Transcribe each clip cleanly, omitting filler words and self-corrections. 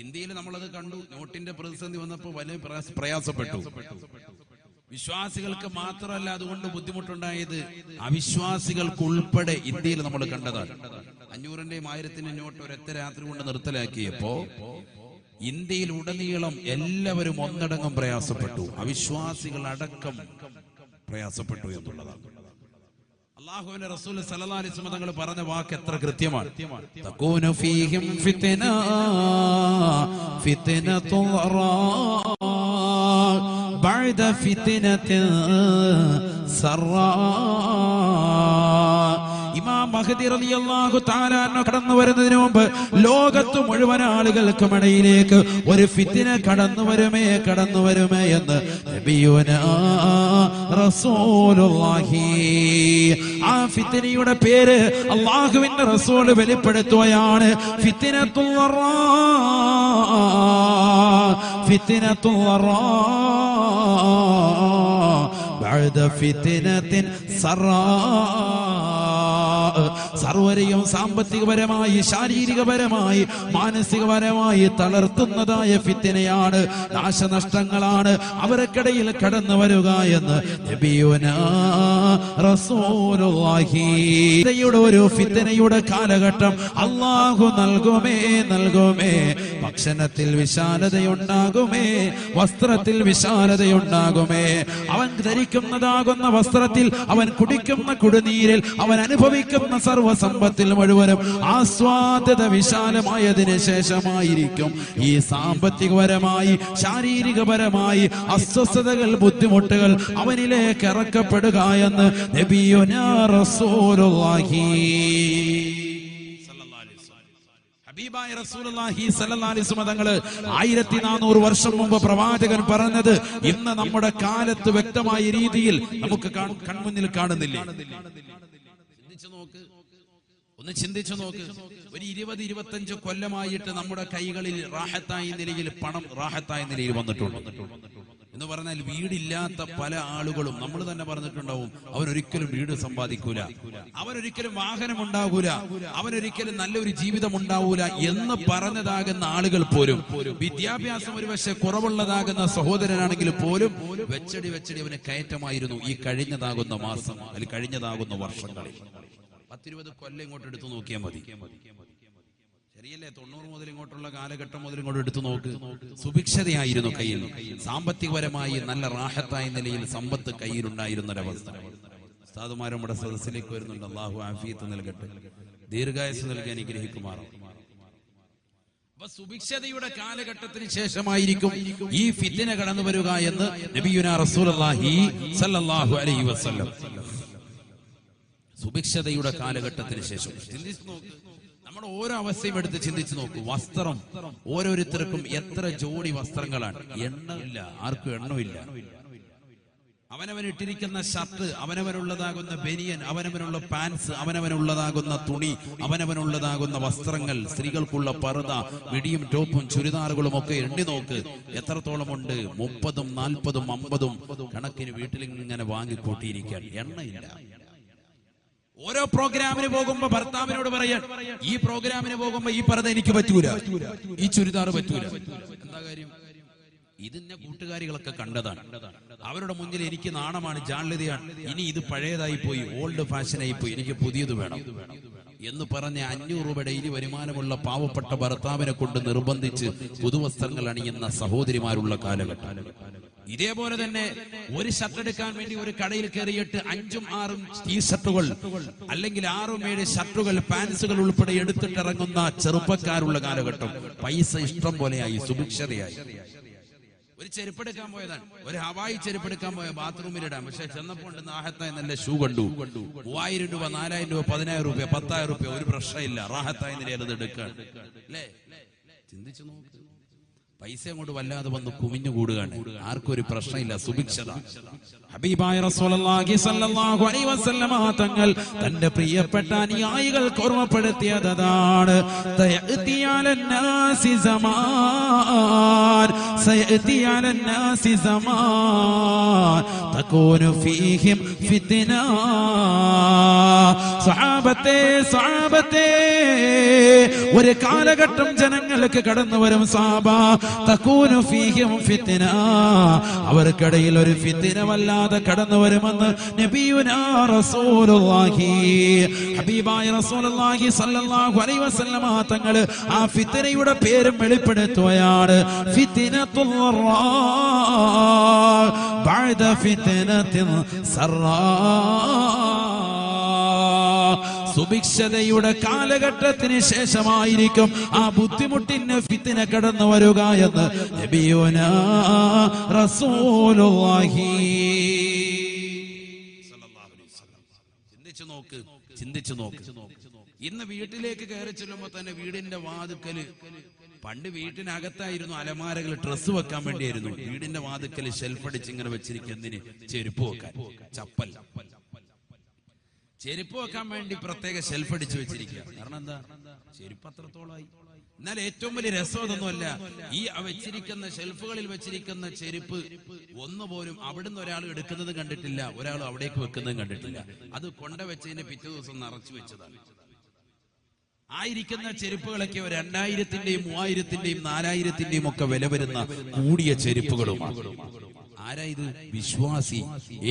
ഇന്ത്യയിൽ നമ്മളത് കണ്ടു. നോട്ടിന്റെ പ്രതിസന്ധി വന്നപ്പോൾ വലിയ പ്രയാസപ്പെട്ടു. വിശ്വാസികൾക്ക് മാത്രമല്ല അതുകൊണ്ട് ബുദ്ധിമുട്ടുണ്ടായത്, അവിശ്വാസികൾക്ക് ഉൾപ്പെടെ ഇന്ത്യയിൽ നമ്മൾ കണ്ടതാണ്. 500-ന്റെയും 1000-ന്റെയും നോട്ട് ഒരൊറ്റ രാത്രി കൊണ്ട് നിർത്തലാക്കിയപ്പോ ഇന്ത്യയിൽ ഉടനീളം എല്ലാവരും ഒന്നടങ്കം പ്രയാസപ്പെട്ടു, അവിശ്വാസികൾ അടക്കം പ്രയാസപ്പെട്ടു എന്നുള്ളതാണ്. അല്ലാഹുവിന്റെ റസൂൽ സല്ലല്ലാഹു അലൈഹി വസല്ലം തങ്ങൾ പറഞ്ഞ വാക്ക് എത്ര കൃത്യമാണ്. തകൂനു ഫീഹിം ഫിത്ന ഫിത്നതുൽ ബഅദ ഫിത്നതിൻ സറാ. ഇമാം മഹ്ദി റളിയല്ലാഹു തആല അൻഹു കടന്നു വരുന്നതിന് മുമ്പ് ലോകത്ത് മുഴുവൻ ആളുകൾക്കും ഇടയിലേക്ക് ഒരു ഫിത്ന കടന്നു വരുമേ എന്ന് നബിയുനാ റസൂലുള്ളാഹി. ആ ഫിത്നയുടെ പേര് അല്ലാഹുവിന്റെ റസൂൽ വെളിപ്പെടുത്തുകയാണ്. ഫിത്നത്തുൽ വറാ, ഫിത്നത്തുൽ വറാ ബഅദ ഫിത്നതിൻ സറാ. സർവരെയും സാമ്പത്തികപരമായി, ശാരീരികപരമായി, മാനസികപരമായി തളർത്തുന്നതായ ഫിത്നയാണ്, നാശനഷ്ടങ്ങളാണ് അവർക്കിടയിൽ കടന്നു വരിക എന്ന് നബിയുനാ റസൂലുള്ളാഹി. ഒരു ഫിത്നയുടെ കാലഘട്ടം അല്ലാഹു നൽകുമേ. ഭക്ഷണത്തിൽ വിശാലതയുണ്ടാകുമേ, വസ്ത്രത്തിൽ വിശാലതയുണ്ടാകുമേ. അവൻ ധരിക്കുന്നതാകുന്ന വസ്ത്രത്തിൽ, അവൻ കുടിക്കുന്ന കുടിനീരിൽ, അവൻ അനുഭവിക്കുന്ന സർവസമ്പത്തിൽ മുഴുവനും ആസ്വാദ്യത വിശാലമായതിനു ശേഷമായിരിക്കും ഈ സാമ്പത്തികപരമായി, ശാരീരികപരമായി അസ്വസ്ഥതകൾ, ബുദ്ധിമുട്ടുകൾ അവനിലേക്ക് ഇറക്കപ്പെടുക എന്ന് നബിയുനാ റസൂലുള്ളാഹി. ഹബീബായ റസൂലുള്ളാഹി സ്വല്ലല്ലാഹു അലൈഹി വസല്ലം തങ്ങൾ 1400 വർഷം മുമ്പ് പ്രവാചകൻ പറഞ്ഞത് ഇന്ന് നമ്മുടെ കാലത്ത് വ്യക്തമായ രീതിയിൽ നമുക്ക് കൺമുന്നിൽ കാണുന്നില്ലേ? ഒന്ന് ചിന്തിച്ചു നോക്ക്. ഒരു 20-25 കൊല്ലമായിട്ട് നമ്മുടെ കൈകളിൽ റാഹത്തായ നിലയിൽ പണം റാഹത്തായ നിലയിൽ വന്നിട്ടുണ്ട് എന്ന് പറഞ്ഞാൽ വീടില്ലാത്ത പല ആളുകളും നമ്മൾ തന്നെ പറഞ്ഞിട്ടുണ്ടാവും, അവനൊരിക്കലും വീട് സമ്പാദിക്കൂല, അവനൊരിക്കലും വാഹനം ഉണ്ടാകൂല, അവനൊരിക്കലും നല്ലൊരു ജീവിതം ഉണ്ടാവൂല എന്ന് പറഞ്ഞതാകുന്ന ആളുകൾ പോലും, വിദ്യാഭ്യാസം ഒരുപക്ഷെ കുറവുള്ളതാകുന്ന സഹോദരനാണെങ്കിൽ പോലും വെച്ചടി അവന് കയറ്റമായിരുന്നു ഈ കഴിഞ്ഞതാകുന്ന മാസം അല്ലെങ്കിൽ കഴിഞ്ഞതാകുന്ന വർഷങ്ങളിൽ. 10-20 കൊല്ലം ഇങ്ങോട്ട് എടുത്തു നോക്കിയാൽ മതി, ശരിയല്ലേ? 90 മുതൽ ഇങ്ങോട്ടുള്ള കാലഘട്ടം മുതൽ ഇങ്ങോട്ട് എടുത്തു നോക്ക്. സുഭിക്ഷതയായിരുന്നു കയ്യിൽ, സാമ്പത്തികപരമായി നല്ല റാഹത്തായ നിലയിൽ സമ്പത്ത് കയ്യിലുണ്ടായിരുന്ന ഒരവസ്ഥ. ഉസ്താദുമാർ നമ്മുടെ സദസ്സിലേക്ക് വരുന്നുണ്ട്, അല്ലാഹു ആഫിയത്ത് നൽകട്ടെ, ദീർഘായുസ്സ് നൽകി അനുഗ്രഹിക്കുമാറാം. അപ്പൊ സുഭിക്ഷതയുടെ കാലഘട്ടത്തിന് ശേഷമായിരിക്കും ഈ ഫിത്ന കടന്നു വരിക എന്ന് നബിയുനാ റസൂലുള്ളാഹി സ്വല്ലല്ലാഹു അലൈഹി വസല്ലം. സുഭിക്ഷതയുടെ കാലഘട്ടത്തിന് ശേഷം ചിന്തിച്ചു നോക്ക്, നമ്മുടെ ഓരോ അവസ്ഥയും എടുത്ത് ചിന്തിച്ചു നോക്കൂ. വസ്ത്രം ഓരോരുത്തർക്കും എത്ര ജോഡി വസ്ത്രങ്ങളാണ്, എണ്ണമില്ല, ആർക്കും എണ്ണമില്ല. അവനവനിട്ടിരിക്കുന്ന ഷർട്ട്, അവനവനുള്ളതാകുന്ന ബനിയൻ, അവനവനുള്ള പാൻസ്, അവനവനുള്ളതാകുന്ന തുണി, അവനവനുള്ളതാകുന്ന വസ്ത്രങ്ങൾ, സ്ത്രീകൾക്കുള്ള പർദ, മിഡിയും ടോപ്പും ചുരിദാറുകളും ഒക്കെ എണ്ണി നോക്ക്, എത്രത്തോളം ഉണ്ട്? 30, 40, 50 കണക്കിന് വീട്ടിലിങ്ങനെ വാങ്ങിക്കൂട്ടിയിരിക്കാൻ എണ്ണയില്ല. ഓരോ പ്രോഗ്രാമിന് പോകുമ്പോ ഭർത്താവിനോട് പറയാൻ, ഈ പ്രോഗ്രാമിന് പോകുമ്പോ ഈ പർദ്ദ എനിക്ക് പറ്റൂല, ഈ ചുരിദാർ പറ്റൂല. എന്താ കാര്യം? ഇതിന്റെ കൂട്ടുകാരികളൊക്കെ കണ്ടതാണ്, അവരുടെ മുന്നിൽ എനിക്ക് നാണമാണ്, ജാള്യതയാണ്, ഇനി ഇത് പഴയതായി പോയി, ഓൾഡ് ഫാഷനായി പോയി, എനിക്ക് പുതിയത് വേണം എന്ന് പറഞ്ഞ് 500 രൂപ ഡെയിലി വരുമാനമുള്ള പാവപ്പെട്ട ഭർത്താവിനെ കൊണ്ട് നിർബന്ധിച്ച് പുതുവസ്ത്രങ്ങൾ അണിയുന്ന സഹോദരിമാരുള്ള കാലഘട്ടം. ഇതേപോലെ തന്നെ ഒരു ഷർട്ട് എടുക്കാൻ വേണ്ടി ഒരു കടയിൽ കയറിയിട്ട് 5-6 ടീഷർട്ടുകൾ അല്ലെങ്കിൽ 6-7 ഷർട്ടുകൾ, പാൻസുകൾ ഉൾപ്പെടെ എടുത്തിട്ടിറങ്ങുന്ന ചെറുപ്പക്കാരുള്ള കാലഘട്ടം. പൈസ ഇഷ്ടം പോലെയായി, സുഭിക്ഷതയായി. ഒരു ചെരുപ്പെടുക്കാൻ പോയതാണ്, ഒരു ഹവായി ചെരുപ്പെടുക്കാൻ പോയ ബാത്റൂമിലിടാൻ, പക്ഷെ ചെന്നപ്പോൾ റാഹത്തായ നല്ല ഷൂ കണ്ടു. 3000 രൂപ, 4000 രൂപ, 10000 രൂപ, 10000 രൂപ, ഒരു പ്രശ്നമില്ല, റാഹത്തായ നിലയിൽ അത് എടുക്കാൻ. അല്ലേ? ചിന്തിച്ചു നോക്ക്. പൈസ അങ്ങോട്ട് വല്ലാതെ വന്ന് കുമിഞ്ഞുകൂടുകയാണ്, ആർക്കും ഒരു പ്രശ്നമില്ല, സുഭിക്ഷത. ഹബീബായ റസൂലുള്ളാഹി സ്വല്ലല്ലാഹു അലൈഹി വസല്ലമ തങ്ങൾ തന്റെ പ്രിയപ്പെട്ട അനുയായികൾക്ക് ഓർമ്മപ്പെടുത്തിയതാണ്, സയഅതി അലന്നാസി സമാൻ തകൂനു ഫീഹിം ഫിത്ന. സ്വഹാബത്തെ ഒരു കാലഘട്ടം ജനങ്ങൾക്ക് കടന്നു വരും സഹാബ തകൂനു ഫീഹിം ഫിത്ന അവർക്കിടയിൽ ഒരു ഫിത്ന വല്ലാതെ കടന്നു വരുമെന്ന് നബിയുനാ റസൂലുള്ളാഹി ഹബീബായ റസൂലുള്ളാഹി സ്വല്ലല്ലാഹു അലൈഹി വസല്ലമ തങ്ങൾ ആ ഫിത്നയുടെ പേര് വെളിപ്പെടുത്തുകയാണ് ഫിത്നത്തുൽ റാ ബഅദ ഫിത്നത്തിൻ സറാ സുഭിക്ഷതയുടെ കാലഘട്ടത്തിന് ശേഷമായിരിക്കും ആ ബുദ്ധിമുട്ടിന് ഫിത്ന കടന്നു വരിക എന്ന് നബിയുനാ റസൂലുള്ളാഹി സ്വല്ലല്ലാഹു അലൈഹി വസല്ലം. ചിന്തിച്ചു നോക്ക്. ഇന്ന് വീട്ടിലേക്ക് കയറി ചെല്ലുമ്പോ തന്നെ വീടിന്റെ വാതുക്കല്, പണ്ട് വീട്ടിനകത്തായിരുന്നു അലമാരകൾ ഡ്രസ്സ് വെക്കാൻ വേണ്ടിയായിരുന്നു, വീടിന്റെ വാതുക്കല് ഷെൽഫ് അടിച്ച് ഇങ്ങനെ വെച്ചിരിക്കുന്നതിന് ചെരുപ്പ് വെക്കാൻ, ചപ്പൽ ചെരുപ്പ് വെക്കാൻ വേണ്ടി പ്രത്യേക ഷെൽഫ് അടിച്ച് വെച്ചിരിക്കുക. കാരണം എന്താ, ചെരുപ്പ് അത്രത്തോളമായി. എന്നാൽ ഏറ്റവും വലിയ രസം അതൊന്നുമല്ല, ഈ വെച്ചിരിക്കുന്ന ഷെൽഫുകളിൽ വെച്ചിരിക്കുന്ന ചെരുപ്പ് ഒന്നുപോലും അവിടുന്ന് ഒരാൾ എടുക്കുന്നത് കണ്ടിട്ടില്ല, ഒരാൾ അവിടേക്ക് വെക്കുന്നതും കണ്ടിട്ടില്ല. അത് കൊണ്ടുവച്ചതിന് പിറ്റേ ദിവസം നിറച്ചു വെച്ചതാണ്. ആയിരിക്കുന്ന ചെരുപ്പുകളൊക്കെ 2000-ന്റെയും 3000-ന്റെയും 4000-ന്റെയും ഒക്കെ വില വരുന്ന കൂടിയ ചെരുപ്പുകളുമാണ്. ആരാ ഇത്? വിശ്വാസി.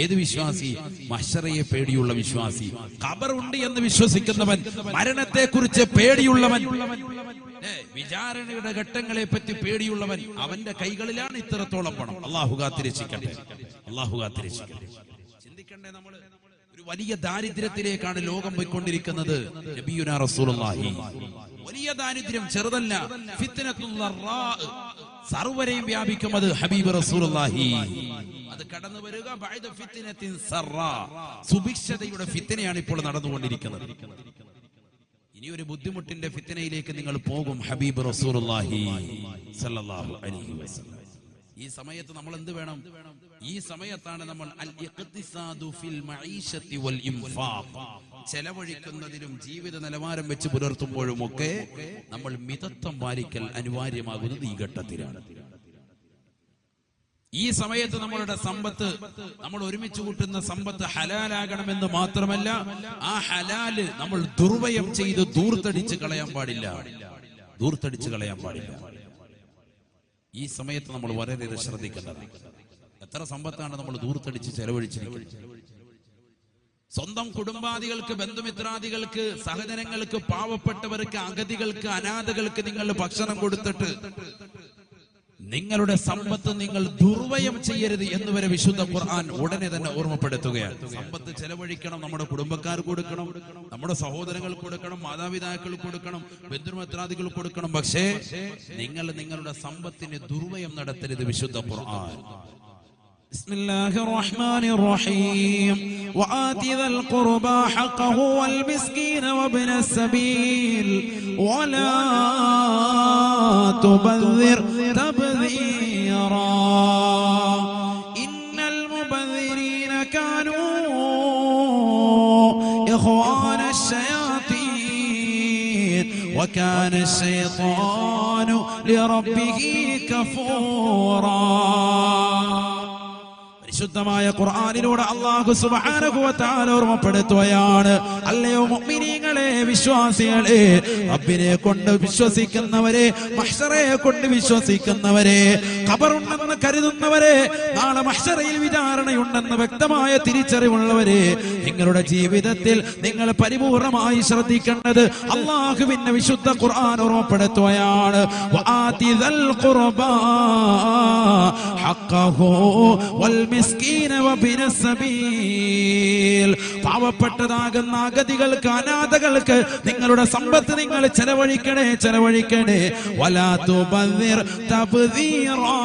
ഏത് വിശ്വാസി? മഹ്ശറയെ പേടിയുള്ള വിശ്വാസി, ഖബറുണ്ട് എന്ന് വിശ്വസിക്കുന്നവൻ, മരണത്തെ കുറിച്ച് പേടിയുള്ളവൻ, വിചാരണയുടെ ഘട്ടങ്ങളെ പറ്റി പേടിയുള്ളവൻ. അവന്റെ കൈകളിലാണ് ഇത്രത്തോളം പണം. അല്ലാഹു കാത്തിരക്ഷിക്കട്ടെ, അല്ലാഹു കാത്തിരക്ഷിക്കട്ടെ. ചിന്തിക്കണ്ടേ, നമ്മൾ ഒരു വലിയ ദാരിദ്ര്യത്തിലേക്കാണ് ലോകം പോയിക്കൊണ്ടിരിക്കുന്നത്. നബിയുനാ റസൂലുള്ളാഹി വലിയ ദാരിദ്ര്യം ചെറുതല്ല. ഫിത്നത്തുൽ റാ സർവരെയും വ്യാപിക്കും. അത് ഹബീബ് റസൂലുള്ളാഹി അത് കടന്നു വരിക ബഅദ ഫിത്നത്തിൻ സറാ. സുഭിക്ഷതയുടെ ഫിത്നയാണ് ഇപ്പോൾ നടന്നുകൊണ്ടിരിക്കുന്നത്. ഇനി ഒരു ബുദ്ധിമുട്ടിന്റെ ഫിത്നയിലേക്ക് നിങ്ങൾ പോകും. ഹബീബ് റസൂലുള്ളാഹി സ്വല്ലല്ലാഹു അലൈഹി വസല്ലം. ഈ സമയത്ത് നമ്മൾ എന്ത് വേണം? ഈ സമയത്താണ് നമ്മൾ അൽ ഇഖ്തിസാദു ഫിൽ മഈശത്തി വൽ ഇൻഫാഖ്, ചെലവഴിക്കുന്നതിലും ജീവിത നിലവാരം വെച്ച് പുലർത്തുമ്പോഴും ഒക്കെ നമ്മൾ മിതത്വം പാലിക്കൽ അനിവാര്യമാകുന്നത് ഈ ഘട്ടത്തിലാണ്. ഈ സമയത്ത് നമ്മളുടെ സമ്പത്ത്, നമ്മൾ ഒരുമിച്ച് കൂട്ടുന്ന സമ്പത്ത് ഹലാലാകണമെന്ന് മാത്രമല്ല, ആ ഹലാല് നമ്മൾ ദുർവ്യയം ചെയ്ത് ദൂർത്തടിച്ച് കളയാൻ പാടില്ല. ഈ സമയത്ത് നമ്മൾ വളരെ ശ്രദ്ധിക്കേണ്ടത്. എത്ര സമ്പത്താണ് നമ്മൾ ദൂർത്തടിച്ച് ചെലവഴിച്ചിരിക്കുന്നത്. സ്വന്തം കുടുംബാദികൾക്ക്, ബന്ധുമിത്രാദികൾക്ക്, സഹജനങ്ങൾക്ക്, പാവപ്പെട്ടവർക്ക്, അഗതികൾക്ക്, അനാഥകൾക്ക് നിങ്ങൾ ഭക്ഷണം കൊടുത്തിട്ട് നിങ്ങളുടെ സമ്പത്ത് നിങ്ങൾ ദുർവ്യയം ചെയ്യരുത് എന്ന് വരെ വിശുദ്ധ ഖുർആൻ ഉടനെ തന്നെ ഓർമ്മപ്പെടുത്തുകയാണ്. സമ്പത്ത് ചെലവഴിക്കണം, നമ്മുടെ കുടുംബക്കാർക്ക് കൊടുക്കണം, നമ്മുടെ സഹോദരങ്ങൾക്ക് കൊടുക്കണം, മാതാപിതാക്കൾക്ക് കൊടുക്കണം, ബന്ധുമിത്രാദികൾ കൊടുക്കണം. പക്ഷേ നിങ്ങൾ നിങ്ങളുടെ സമ്പത്തിന് ദുർവ്യയം നടത്തരുത്. വിശുദ്ധ ഖുർആൻ بسم الله الرحمن الرحيم وآت ذا القربى حقه والمسكين وابن السبيل ولا تبذر تبذيرا إن المبذرين كانوا إخوان الشياطين وكان الشيطان لربه كفورا. ശുദ്ധമായ ഖുർആനിലൂടെ അല്ലാഹു സുബ്ഹാനഹു വ തആല ഓർമ്മപ്പെടുത്തുകയാണ്, അല്ലയോ മുഅ്മിനീങ്ങളെ, വിശ്വാസികളെ, റബ്ബിനെ കൊണ്ട് വിശ്വസിക്കുന്നവരെ, മഹ്ശറയെ കൊണ്ട് വിശ്വസിക്കുന്നവരെ, ഖബറുണ്ടെന്ന് കരുതുന്നവരെ, നാളെ മഹ്ശറയിൽ വിചാരണയുണ്ടെന്ന് വ്യക്തമായ തിരിച്ചറിവുള്ളവരെ, നിങ്ങളുടെ ജീവിതത്തിൽ നിങ്ങൾ പരിപൂർണമായി ശ്രദ്ധിക്കേണ്ടത് അല്ലാഹുവിന്റെ വിശുദ്ധ ഖുർആൻ ഓർമ്മപ്പെടുത്തുകയാണ്. വആതി ദൽ ഖുർബാ ഹഖഹു വൽ മിസ്കീന വബിന സബീൽ. പാവപ്പെട്ടതാകുന്ന അഗതികൾക്ക്, അനാഥകൾക്ക് നിങ്ങളുടെ സമ്പത്ത് നിങ്ങൾ ചെലവഴിക്കണേ. വലാ തുബദ്ദിർ തബ്ദീറാ.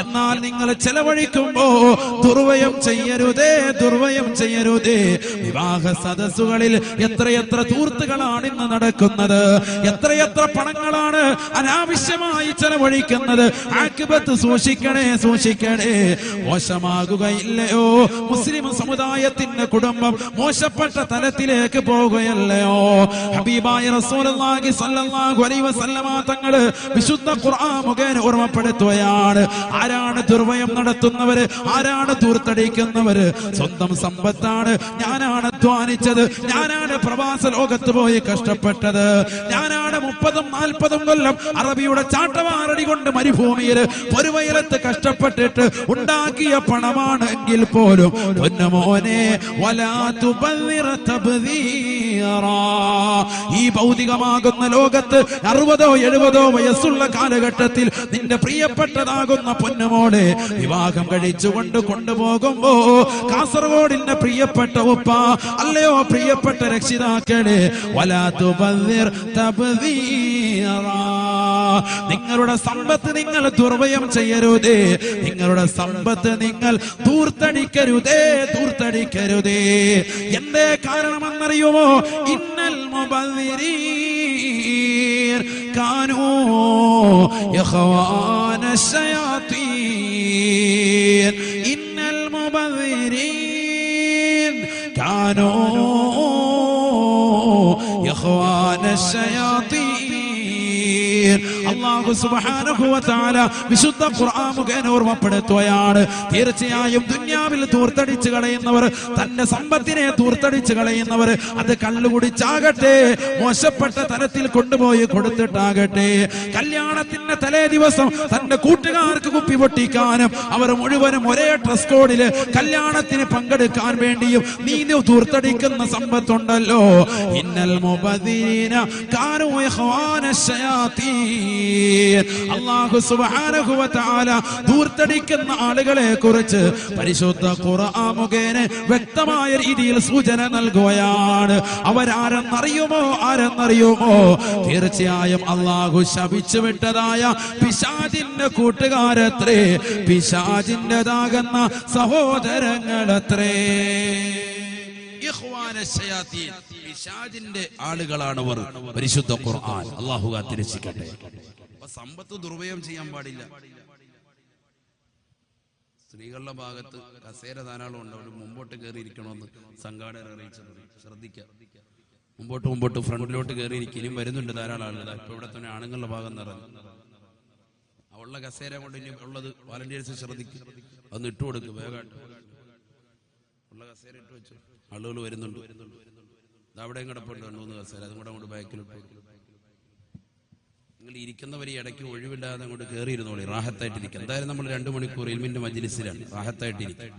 എന്നാൽ നിങ്ങൾ ചെലവഴിക്കുമ്പോ ദുർവ്യയം ചെയ്യരുതേ. വിവാഹ സദസ്സുകളിൽ എത്രയെത്ര ധൂർത്തുകളാണ് ഇന്ന് നടക്കുന്നത്. എത്രയെത്ര പണങ്ങളാണ് അനാവശ്യമായി ചെലവഴിക്കുന്നത്. ആഖിബത്ത് സൂക്ഷിക്കണേ. മോശമാകുകയില്ലയോ? മുസ്ലിം സമുദായത്തിന്റെ കുടുംബം മോശപ്പെട്ട തലത്തിലേക്ക് പോവുകയല്ലയോ? ഹബീബായ റസൂലുള്ളാഹി സ്വല്ലല്ലാഹു അലൈഹി വസല്ലമ തങ്ങൾ വിശുദ്ധ ഖുർആൻ മുഖേന ഓർമ്മപ്പെടുത്തുകയാണ്, ആരാണ് ദുർവ്യയം നടത്തുന്നവര്? ആരാണ് ദൂർത്തടിക്കുന്നവര്? സ്വന്തം സമ്പത്താണ് ഞാനാണ് അധ്വാനിച്ചത്, ഞാനാണ് പ്രവാസ ലോകത്ത് പോയി കഷ്ടപ്പെട്ടത്, ഞാനാണ് 30-40 കൊല്ലം അറബിയുടെ ചാട്ടവാറടി കൊണ്ട് മരുഭൂമിയിൽ പൊരുവയലത്ത് കഷ്ടപ്പെട്ടിട്ട് ഉണ്ടാക്കിയ പണമാണ് എങ്കിൽ പോലും പൊന്നുമോനെ വലാ തുബദ്ദിറ തബ്ദീറാ. ഈ ഭൗതികമാകുന്ന ലോകത്ത് 60-70 വയസ്സുള്ള കാലഘട്ടത്തിൽ നിന്റെ പ്രിയപ്പെട്ടതാകുന്ന പൊന്നുമോളെ വിവാഹം കഴിച്ചുകൊണ്ട് കൊണ്ടുപോകുമ്പോ കാസർഗോഡിന്റെ പ്രിയപ്പെട്ട ഉപ്പ, അല്ലയോ പ്രിയപ്പെട്ട രക്ഷിതാക്കളെ, വലാ തുബദ്ദിർ തബ്ദീറാ. നിങ്ങളുടെ സമ്പത്ത് നിങ്ങൾ ദുർവ്യയം ചെയ്യരുതേ, നിങ്ങളുടെ സമ്പത്ത് നിങ്ങൾ ദൂർത്തടിക്കരുതേ, ദൂർത്തടിക്കരുതേ. എന്തേ കാരണമെന്നറിയുമോ? ഇന്നൽ മുബദ്ദിരീൻ കാനൂ ഇഖ്വാന ശയാതീൻ. ഇന്നൽ മുബദ്ദിരീൻ കാനൂ ഇഖ്വാന ശയാതീൻ. അല്ലാഹു സുബ്ഹാനഹു വ തആല വിശുദ്ധ ഖുർആൻ മുഖേന ഓർമ്മപ്പെടുത്തുകയാണ്. തീർച്ചയായും ദുനിയാവിൽ ദൂർത്തടിച്ച് കളയുന്നവർ, തന്റെ സമ്പത്തിനെ ദൂർത്തടിച്ച് കളയുന്നവർ, അത് കള്ളുകുടിച്ചാകട്ടെ, മോശപ്പെട്ട തരത്തിൽ കൊണ്ടുപോയി കൊടുത്തിട്ടാകട്ടെ, കല്യാണത്തിന്റെ തലേ ദിവസം തന്റെ കൂട്ടുകാർക്ക് കുപ്പി പൊട്ടിക്കാനും അവർ മുഴുവനും ഒരേ ഡ്രസ് കോഡില് കല്യാണത്തിന് പങ്കെടുക്കാൻ വേണ്ടിയും നീ ദൂർത്തടിക്കുന്ന സമ്പത്തുണ്ടല്ലോ. ഇന്നൽ മുബദ്ദിരീന കാനൂ ഇഖ്വാന ശയാതീൻ. അല്ലാഹു സുബ്ഹാനഹു വ തആല ദൂർത്തടിക്കുന്ന ആളുകളെ കുറിച്ച് പരിശുദ്ധ ഖുർആൻ മുഖേന വ്യക്തമായ രീതിയിൽ സൂചന നൽകുകയാണ്. അവരാരെന്നറിയുമോ? ആരെന്നറിയുമോ? തീർച്ചയായും അല്ലാഹു ശപിച്ചു വിട്ടതായ പിശാചിന്റെ കൂട്ടുകാരത്രേ, പിശാചിന്റേതാകുന്ന സഹോദരങ്ങളത്രേ. പിശാചിന്റെ ആളുകളാണവർ. പരിശുദ്ധ ഖുർആൻ അല്ലാഹു കാത്തിരക്ഷിക്കട്ടെ. സമ്പത്ത് ദുർവ്യയം ചെയ്യാൻ പാടില്ല. സ്ത്രീകളുടെ ഭാഗത്ത് കസേര ധാരാളം ഉണ്ട്, അവർ മുമ്പോട്ട് കയറിയിരിക്കണമെന്ന് സംഘാടകർ അറിയിച്ചത് ശ്രദ്ധിക്കുക. മുമ്പോട്ട് ഫ്രണ്ടിലോട്ട് കയറിയിരിക്കും. ഇനിയും വരുന്നുണ്ട് ധാരാളം ആളുകൾ. ഇപ്പൊ ഇവിടെ തന്നെ ആണുങ്ങളുടെ ഭാഗം നിറഞ്ഞു. അവളുടെ കസേര കൊണ്ട് ഇനി ഉള്ളത് വാലണ്ടിയേഴ്സ് ശ്രദ്ധിക്കും, അതൊന്ന് ഇട്ടുകൊടുക്കും. വേഗം ഉള്ള കസേര ഇട്ട് വെച്ചു. ആളുകൾ വരുന്നുണ്ട്. അവിടെയും കിടപ്പുണ്ട് 2-3 കസേര, അതും കൂടെ അങ്ങോട്ട് ബാക്കിലിട്ട്. നിങ്ങൾ ഇരിക്കുന്നവരെ ഇടയ്ക്ക് ഒഴിവില്ലാതെ അങ്ങോട്ട് കയറിയിരുന്നോളി, റാഹത്തായിട്ടിരിക്കും. എന്തായാലും നമ്മൾ 2 മണിക്കൂർ ഇൽമിന്റെ മജ്ലിസിലാണ്, റാഹത്തായിട്ടിരിക്കും.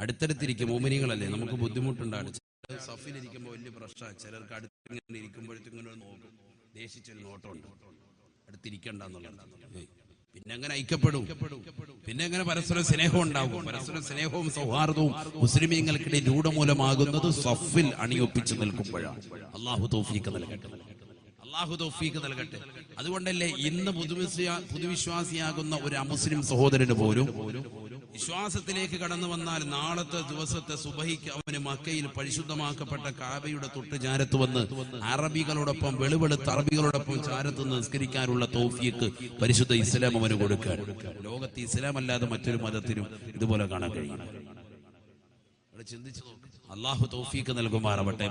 അടുത്തടുത്തിരിക്കും. മോമിനികളല്ലേ, നമുക്ക് ബുദ്ധിമുട്ടുണ്ടാണ്. സഫിലിരിക്കുമ്പോൾ വലിയ പ്രശ്നമാണ്. ചിലർക്ക് അടുത്തിങ്ങനെ ഇരിക്കുമ്പോഴത്തേക്കും ഇങ്ങനെ നോക്കും, ദേശിച്ചൊരു നോട്ടമുണ്ട്, അടുത്തിരിക്കണ്ടെന്നുള്ളത്. പിന്നെ എങ്ങനെ ഐക്യപ്പെടും? പിന്നെ എങ്ങനെ പരസ്പരം സ്നേഹം ഉണ്ടാകും? പരസ്പരം സ്നേഹവും സൗഹാർദ്ദവും മുസ്ലിമീങ്ങൾക്കിടയിൽ രൂഢമൂലമാകുന്നത് സഫിൽ അണിയൊപ്പിച്ച് നിൽക്കുമ്പോഴാണ്. അല്ലാഹു തൗഫീഖ് നൽകട്ടെ, അല്ലാഹു തൗഫീഖ് നൽകട്ടെ. അതുകൊണ്ടല്ലേ ഇന്ന് പുതുവിശ്വാസിയാകുന്ന ഒരു അമുസ്ലിം സഹോദരന് പോലും വിശ്വാസത്തിലേക്ക് കടന്നു വന്നാൽ നാളത്തെ ദിവസത്തെ സുബഹിക്ക് അവന് മക്കയിൽ പരിശുദ്ധമാക്കപ്പെട്ട കാബയുടെ തൊട്ട് ചാരത്ത് വന്ന് അറബികളോടൊപ്പം വെളുവെളുത്ത അറബികളോടൊപ്പം ചാരത്ത് നിസ്കരിക്കാനുള്ള തൗഫീഖ് പരിശുദ്ധ ഇസ്ലാം അവന് കൊടുക്കാൻ. ലോകത്ത് ഇസ്ലാം അല്ലാതെ മറ്റൊരു മതത്തിനും ഇതുപോലെ കാണാൻ കഴിയും. ചിന്തിച്ചു നോക്ക്. അല്ലാഹു തൗഫീഖ് നൽകുമാറാവട്ടെ.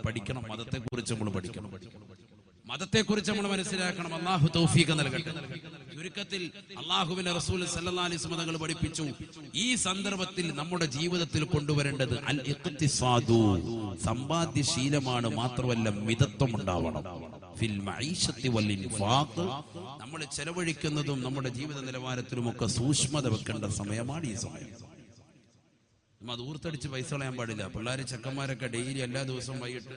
പഠിക്കണം, മതത്തെക്കുറിച്ച് നമ്മൾ പഠിക്കണം, മതത്തെക്കുറിച്ച് നമ്മൾ മനസ്സിലാക്കണം. അല്ലാഹു തൗഫീഖ് നൽകട്ടെ. ചുരുക്കത്തിൽ അല്ലാഹുവിന്റെ റസൂൽ സല്ലല്ലാഹു അലൈഹി വസല്ലം തങ്ങൾ പഠിപ്പിച്ചു, ഈ സന്ദർഭത്തിൽ നമ്മുടെ ജീവിതത്തിൽ കൊണ്ടുവരേണ്ടത് അൽ ഇഖ്തിസാദു, സമ്പാദ്യശീലമാണ്. മാത്രമല്ല മിതത്വം ഉണ്ടാവണം. ഫിൽ മഈശത്തി വൽ ഇൻഫാഖ്, നമ്മൾ ചെലവഴിക്കുന്നതും നമ്മുടെ ജീവിത നിലവാരത്തിലുമൊക്കെ സൂക്ഷ്മത വെക്കേണ്ട സമയമാണ് ഈ സമയം. നമ്മൾ ദൂർത്തടിച്ച് പൈസ കളയാൻ പാടില്ല. പിള്ളേർ ചെക്കന്മാരൊക്കെ ഡെയിലി എല്ലാ ദിവസവും വൈകിട്ട്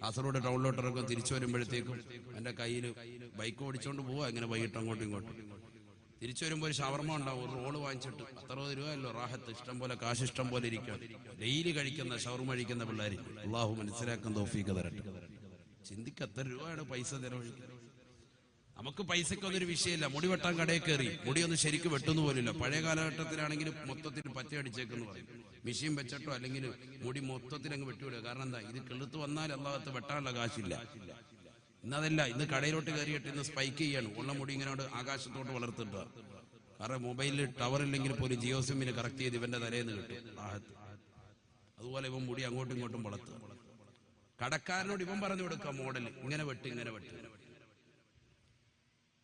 കാസർഗോഡ് ടൗണിലോട്ടിറക്കും. തിരിച്ചു വരുമ്പോഴത്തേക്കും എൻ്റെ കയ്യിൽ ബൈക്ക് ഓടിച്ചുകൊണ്ട് പോവാ, ഇങ്ങനെ വൈകിട്ട് അങ്ങോട്ടും ഇങ്ങോട്ടും. തിരിച്ചു വരുമ്പോൾ ഒരു ഷവർമ ഉണ്ടാവും, ഒരു റോള് വാങ്ങിച്ചിട്ട് 60 രൂപയല്ലോ റാഹത്ത്, ഇഷ്ടം പോലെ കാശ് ഇഷ്ടം പോലെ ഇരിക്കാം. ഡെയിലി കഴിക്കുന്ന ഷവർമ കഴിക്കുന്ന പിള്ളേർ അല്ലാഹു മനസ്സിലാക്കുന്ന തൗഫീഖ് തരട്ടെ. ചിന്തിക്ക് എത്ര രൂപയാണ് പൈസ ചെലവഴിക്കുന്നത്. നമുക്ക് പൈസക്കൊന്നൊരു വിഷയമില്ല. മുടി വെട്ടാൻ കടയിൽ കയറി മുടിയൊന്നും ശരിക്കും വെട്ടുന്നു പോലില്ല. പഴയ കാലഘട്ടത്തിലാണെങ്കിൽ മൊത്തത്തിൽ പച്ചയടിച്ചേക്കെന്ന് പറയും. മെഷീൻ വെച്ചിട്ടോ അല്ലെങ്കിൽ മുടി മൊത്തത്തിൽ അങ്ങ് വെട്ടിവിടുക. കാരണം എന്താ, ഇത് കിളുത്ത് വന്നാൽ അല്ലാത്ത വെട്ടാനുള്ള കാശില്ല. ഇന്നതല്ല, ഇന്ന് കടയിലോട്ട് കയറിയിട്ട് ഇന്ന് സ്പൈക്ക് ചെയ്യാണ്. ഉള്ള മുടി ഇങ്ങനെ ആകാശത്തോട്ട് വളർത്തിട്ട്. കാരണം മൊബൈലിൽ ടവർ ഇല്ലെങ്കിൽ പോലും ജിയോ സിമ്മിൽ കറക്റ്റ് ചെയ്ത് ഇവന്റെ തലേന്ന് കിട്ടും റാഹത്ത്. അതുപോലെ ഇവൻ മുടി അങ്ങോട്ടും ഇങ്ങോട്ടും വളർത്തുക. കടക്കാരനോട് ഇവൻ പറഞ്ഞു കൊടുക്കുക മോഡൽ, ഇങ്ങനെ വെട്ട് ഇങ്ങനെ വെട്ട്.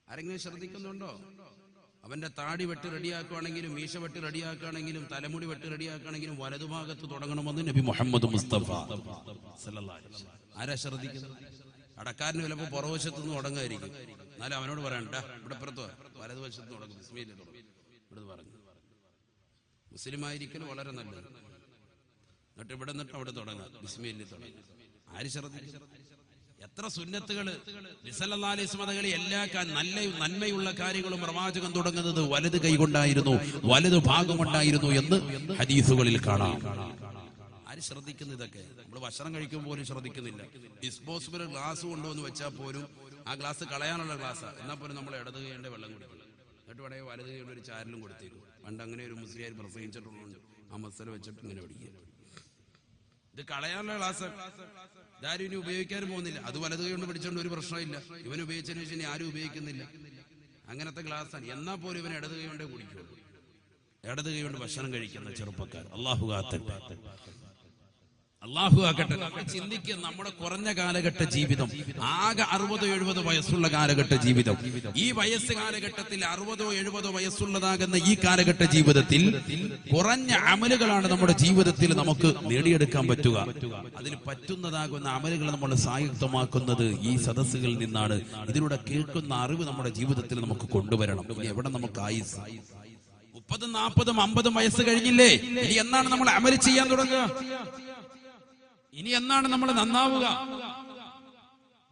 ആരെങ്കിലും ശ്രദ്ധിക്കുന്നുണ്ടോ? അവന്റെ താടി വെട്ട് റെഡിയാക്കുകയാണെങ്കിലും മീശ വെട്ട് റെഡിയാക്കുകയാണെങ്കിലും തലമുടി വെട്ട് റെഡിയാക്കുകയാണെങ്കിലും വലതുഭാഗത്ത് തുടങ്ങണമെന്ന് നബി മുഹമ്മദ് മുസ്തഫ സല്ലല്ലാഹു അലൈഹി വസല്ലം. ആരാ ശ്രദ്ധിക്കുന്നത്? കടക്കാരന് ചിലപ്പോൾ പുറവശത്ത് നിന്ന് തുടങ്ങായിരിക്കും. എന്നാലും അവനോട് പറയണ്ട, ഇവിടെ പുറത്ത് വലതുവശത്ത് തുടങ്ങും, ബിസ്മില്ലാ തുടങ്ങും ഇവിടെ പറഞ്ഞു. മുസ്ലിം ആയിരിക്കൽ വളരെ നല്ലത്. എന്നിട്ട് ഇവിടെ നിന്നിട്ട് അവിടെ തുടങ്ങാം, ബിസ്മില്ലാ തുടങ്ങും. ആര് ശ്രദ്ധിക്കും? എത്ര സുന്നത്തുകള് സല്ലല്ലാഹു അലൈഹി വസല്ലം എല്ലാ നന്മയുള്ള കാര്യങ്ങളും പ്രവാചകൻ തുടങ്ങുന്നത് വലത് കൈകൊണ്ടായിരുന്നു, വലത് ഭാഗം കൊണ്ടായിരുന്നു എന്ന് ഹദീസുകളിൽ കാണാം. ആര് ശ്രദ്ധിക്കുന്നു? ഇതൊക്കെ നമ്മൾ ഭക്ഷണം കഴിക്കുമ്പോൾ പോലും ശ്രദ്ധിക്കുന്നില്ല. ഡിസ്പോസിബിൾ ഗ്ലാസ് കൊണ്ടുവന്ന് വെച്ചാൽ പോലും ആ ഗ്ലാസ് കളയാനുള്ള ഗ്ലാസ്സാ, എന്നാൽ പോലും നമ്മൾ ഇടത് കൈയുടെ വെള്ളം കുടിക്കണം. എന്നിട്ട് വേണമെങ്കിൽ വലത് കൈയുടെ ഒരു ചാരലും കൊടുത്തേക്കും. പണ്ട് അങ്ങനെ ഒരു മുസ്ലിം പ്രസംഗിച്ചിട്ടുള്ളതുകൊണ്ട് ആ മസാല വെച്ചിട്ട് ഇങ്ങനെ പഠിക്കുക. ഇത് കളയാനുള്ള ഗ്ലാസ് ഇതാരും ഇനി ഉപയോഗിക്കാനും പോകുന്നില്ല. അത് വലത് കൈ കൊണ്ട് പിടിച്ചോണ്ട് ഒരു പ്രശ്നമില്ല. ഇവൻ ഉപയോഗിച്ചതിന് ശേഷം ആരും ഉപയോഗിക്കുന്നില്ല. അങ്ങനത്തെ ഗ്ലാസ്സാണ്. എന്നാൽ പോലും ഇവൻ ഇടത് കൈ കൊണ്ടേ കുടിക്കുള്ളൂ. ഇടത് കൈ കൊണ്ട് ഭക്ഷണം കഴിക്കുന്ന ചെറുപ്പക്കാർ അല്ലാഹു കാക്കട്ടെ, അല്ലാഹു ആക്കട്ടെ. നമ്മൾ ചിന്തിക്കുക, നമ്മുടെ കുറഞ്ഞ കാലഘട്ട ജീവിതം, ആകെ 60-70 വയസ്സുള്ള കാലഘട്ട ജീവിതം. ഈ വയസ്സ് കാലഘട്ടത്തിൽ 60-70 വയസ്സുള്ളതാകുന്ന ഈ കാലഘട്ട ജീവിതത്തിൽ കുറഞ്ഞ അമലുകളാണ് നമ്മുടെ ജീവിതത്തിൽ നമുക്ക് നേടിയെടുക്കാൻ പറ്റുക. അതിൽ പറ്റുന്നതാകുന്ന അമലുകൾ നമ്മൾ സായുക്തമാക്കുന്നത് ഈ സദസ്സുകളിൽ നിന്നാണ്. ഇതിലൂടെ കേൾക്കുന്ന അറിവ് നമ്മുടെ ജീവിതത്തിൽ നമുക്ക് കൊണ്ടുവരണം. ഇനി എവിടെ നമുക്ക് ആയുസ്? 30, 40, 50 വയസ്സ് കഴിഞ്ഞില്ലേ? ഇനി എന്നാണ് നമ്മൾ അമല് ചെയ്യാൻ തുടങ്ങുക? ഇനി എന്നാണ് നമ്മൾ നന്നാവുക?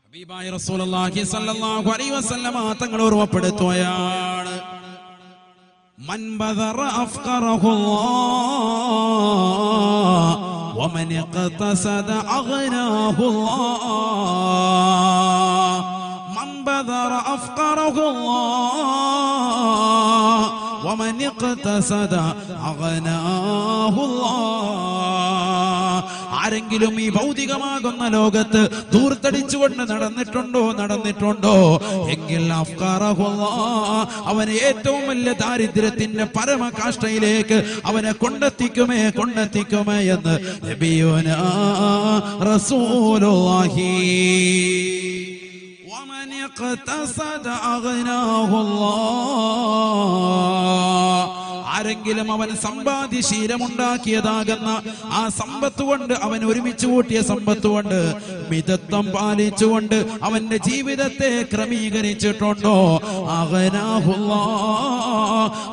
ഹബീബായ റസൂലുള്ളാഹി സ്വല്ലല്ലാഹു അലൈഹി വസല്ലം തങ്ങൾ ഓർമ്മപ്പെടുത്തുകയാണ്, മൻ ബദറ അഫ്ഖറഹുല്ലാഹ് വമൻ ഇഖ്തസദ അഗ്നാഹുല്ലാഹ്. മൻ ബദറ അഫ്ഖറഹുല്ലാഹ് വമൻ ഇഖ്തസദ അഗ്നാഹുല്ലാഹ്. ആരെങ്കിലും ഈ ഭൗതികമാകുന്ന ലോകത്ത് ദൂർത്തടിച്ചുകൊണ്ട് നടന്നിട്ടുണ്ടോ എങ്കിൽ അവന് ഏറ്റവും വലിയ ദാരിദ്ര്യത്തിന്റെ പരമകാഷ്ഠയിലേക്ക് അവനെ കൊണ്ടെത്തിക്കുമേ എന്ന് നബിയുനാ റസൂലുള്ളാഹി. വമൻ ഇഖ്തസദ അഗ്നാഹുല്ലാഹ്. ആരെങ്കിലും അവൻ സമ്പാദ്യശീലമുണ്ടാക്കിയതാകുന്ന ആ സമ്പത്ത് കൊണ്ട്, അവൻ ഒരുമിച്ച് കൂട്ടിയ സമ്പത്ത് കൊണ്ട് മിതത്വം പാലിച്ചുകൊണ്ട് അവന്റെ ജീവിതത്തെ ക്രമീകരിച്ചിട്ടുണ്ടോ,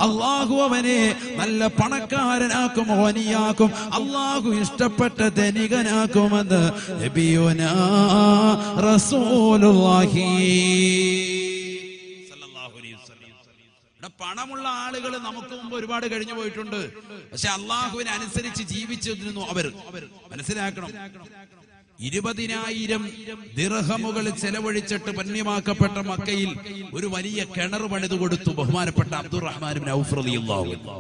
അല്ലാഹു അവനെ നല്ല പണക്കാരനാക്കും, ഓനിയാക്കും, അല്ലാഹു ഇഷ്ടപ്പെട്ട ധനികനാക്കുമെന്ന് നബിയുനാ റസൂലുള്ളാഹി. പണമുള്ള ആളുകൾ നമുക്ക് മുമ്പ് ഒരുപാട് കഴിഞ്ഞു പോയിട്ടുണ്ട്. പക്ഷെ അള്ളാഹുവിനെ അനുസരിച്ച് ജീവിച്ചിരുന്നു അവർ. മനസ്സിലാക്കണം, 20,000 ദിർഹമുകൾ ചെലവഴിച്ചിട്ട് പുണ്യമാക്കപ്പെട്ട മക്കയിൽ ഒരു വലിയ കിണർ പണിത് കൊടുത്തു ബഹുമാനപ്പെട്ട അബ്ദുറഹ്മാൻ ഇബ്നു ഔഫ് റളിയല്ലാഹു അൻഹു.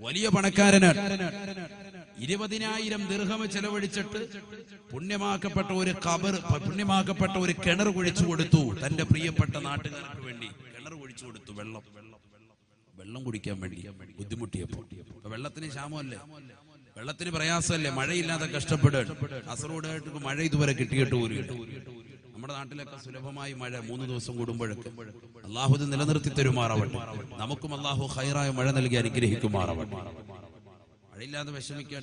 വലിയ പണക്കാരനാണ്. 20,000 ദിർഹം ചെലവഴിച്ചിട്ട് പുണ്യമാക്കപ്പെട്ട ഒരു കിണർ കുഴിച്ചു കൊടുത്തു തന്റെ പ്രിയപ്പെട്ട നാട്ടുകാർക്ക് വേണ്ടി. കിണർ കുഴിച്ചു കൊടുത്തു, വെള്ളം കുടിക്കാൻ വേണ്ടി ബുദ്ധിമുട്ടിയപ്പോ. വെള്ളത്തിന് ക്ഷാമമല്ലേ, വെള്ളത്തിന് പ്രയാസമല്ലേ, മഴയില്ലാതെ കഷ്ടപ്പെടുക. കാസർഗോഡായിട്ട് മഴ ഇതുവരെ കിട്ടിയിട്ട് പോലും. നമ്മുടെ നാട്ടിലൊക്കെ സുലഭമായി മഴ 3 ദിവസം കൂടുമ്പോഴൊക്കെ. അള്ളാഹു ഇത് നിലനിർത്തി തരുമാറാവട്ടെ. നമുക്കും അള്ളാഹു ഖൈറായ മഴ നൽകി അനുഗ്രഹിക്കുമാറാവട്ടെ. മഴയില്ലാതെ വിഷമിക്കാൻ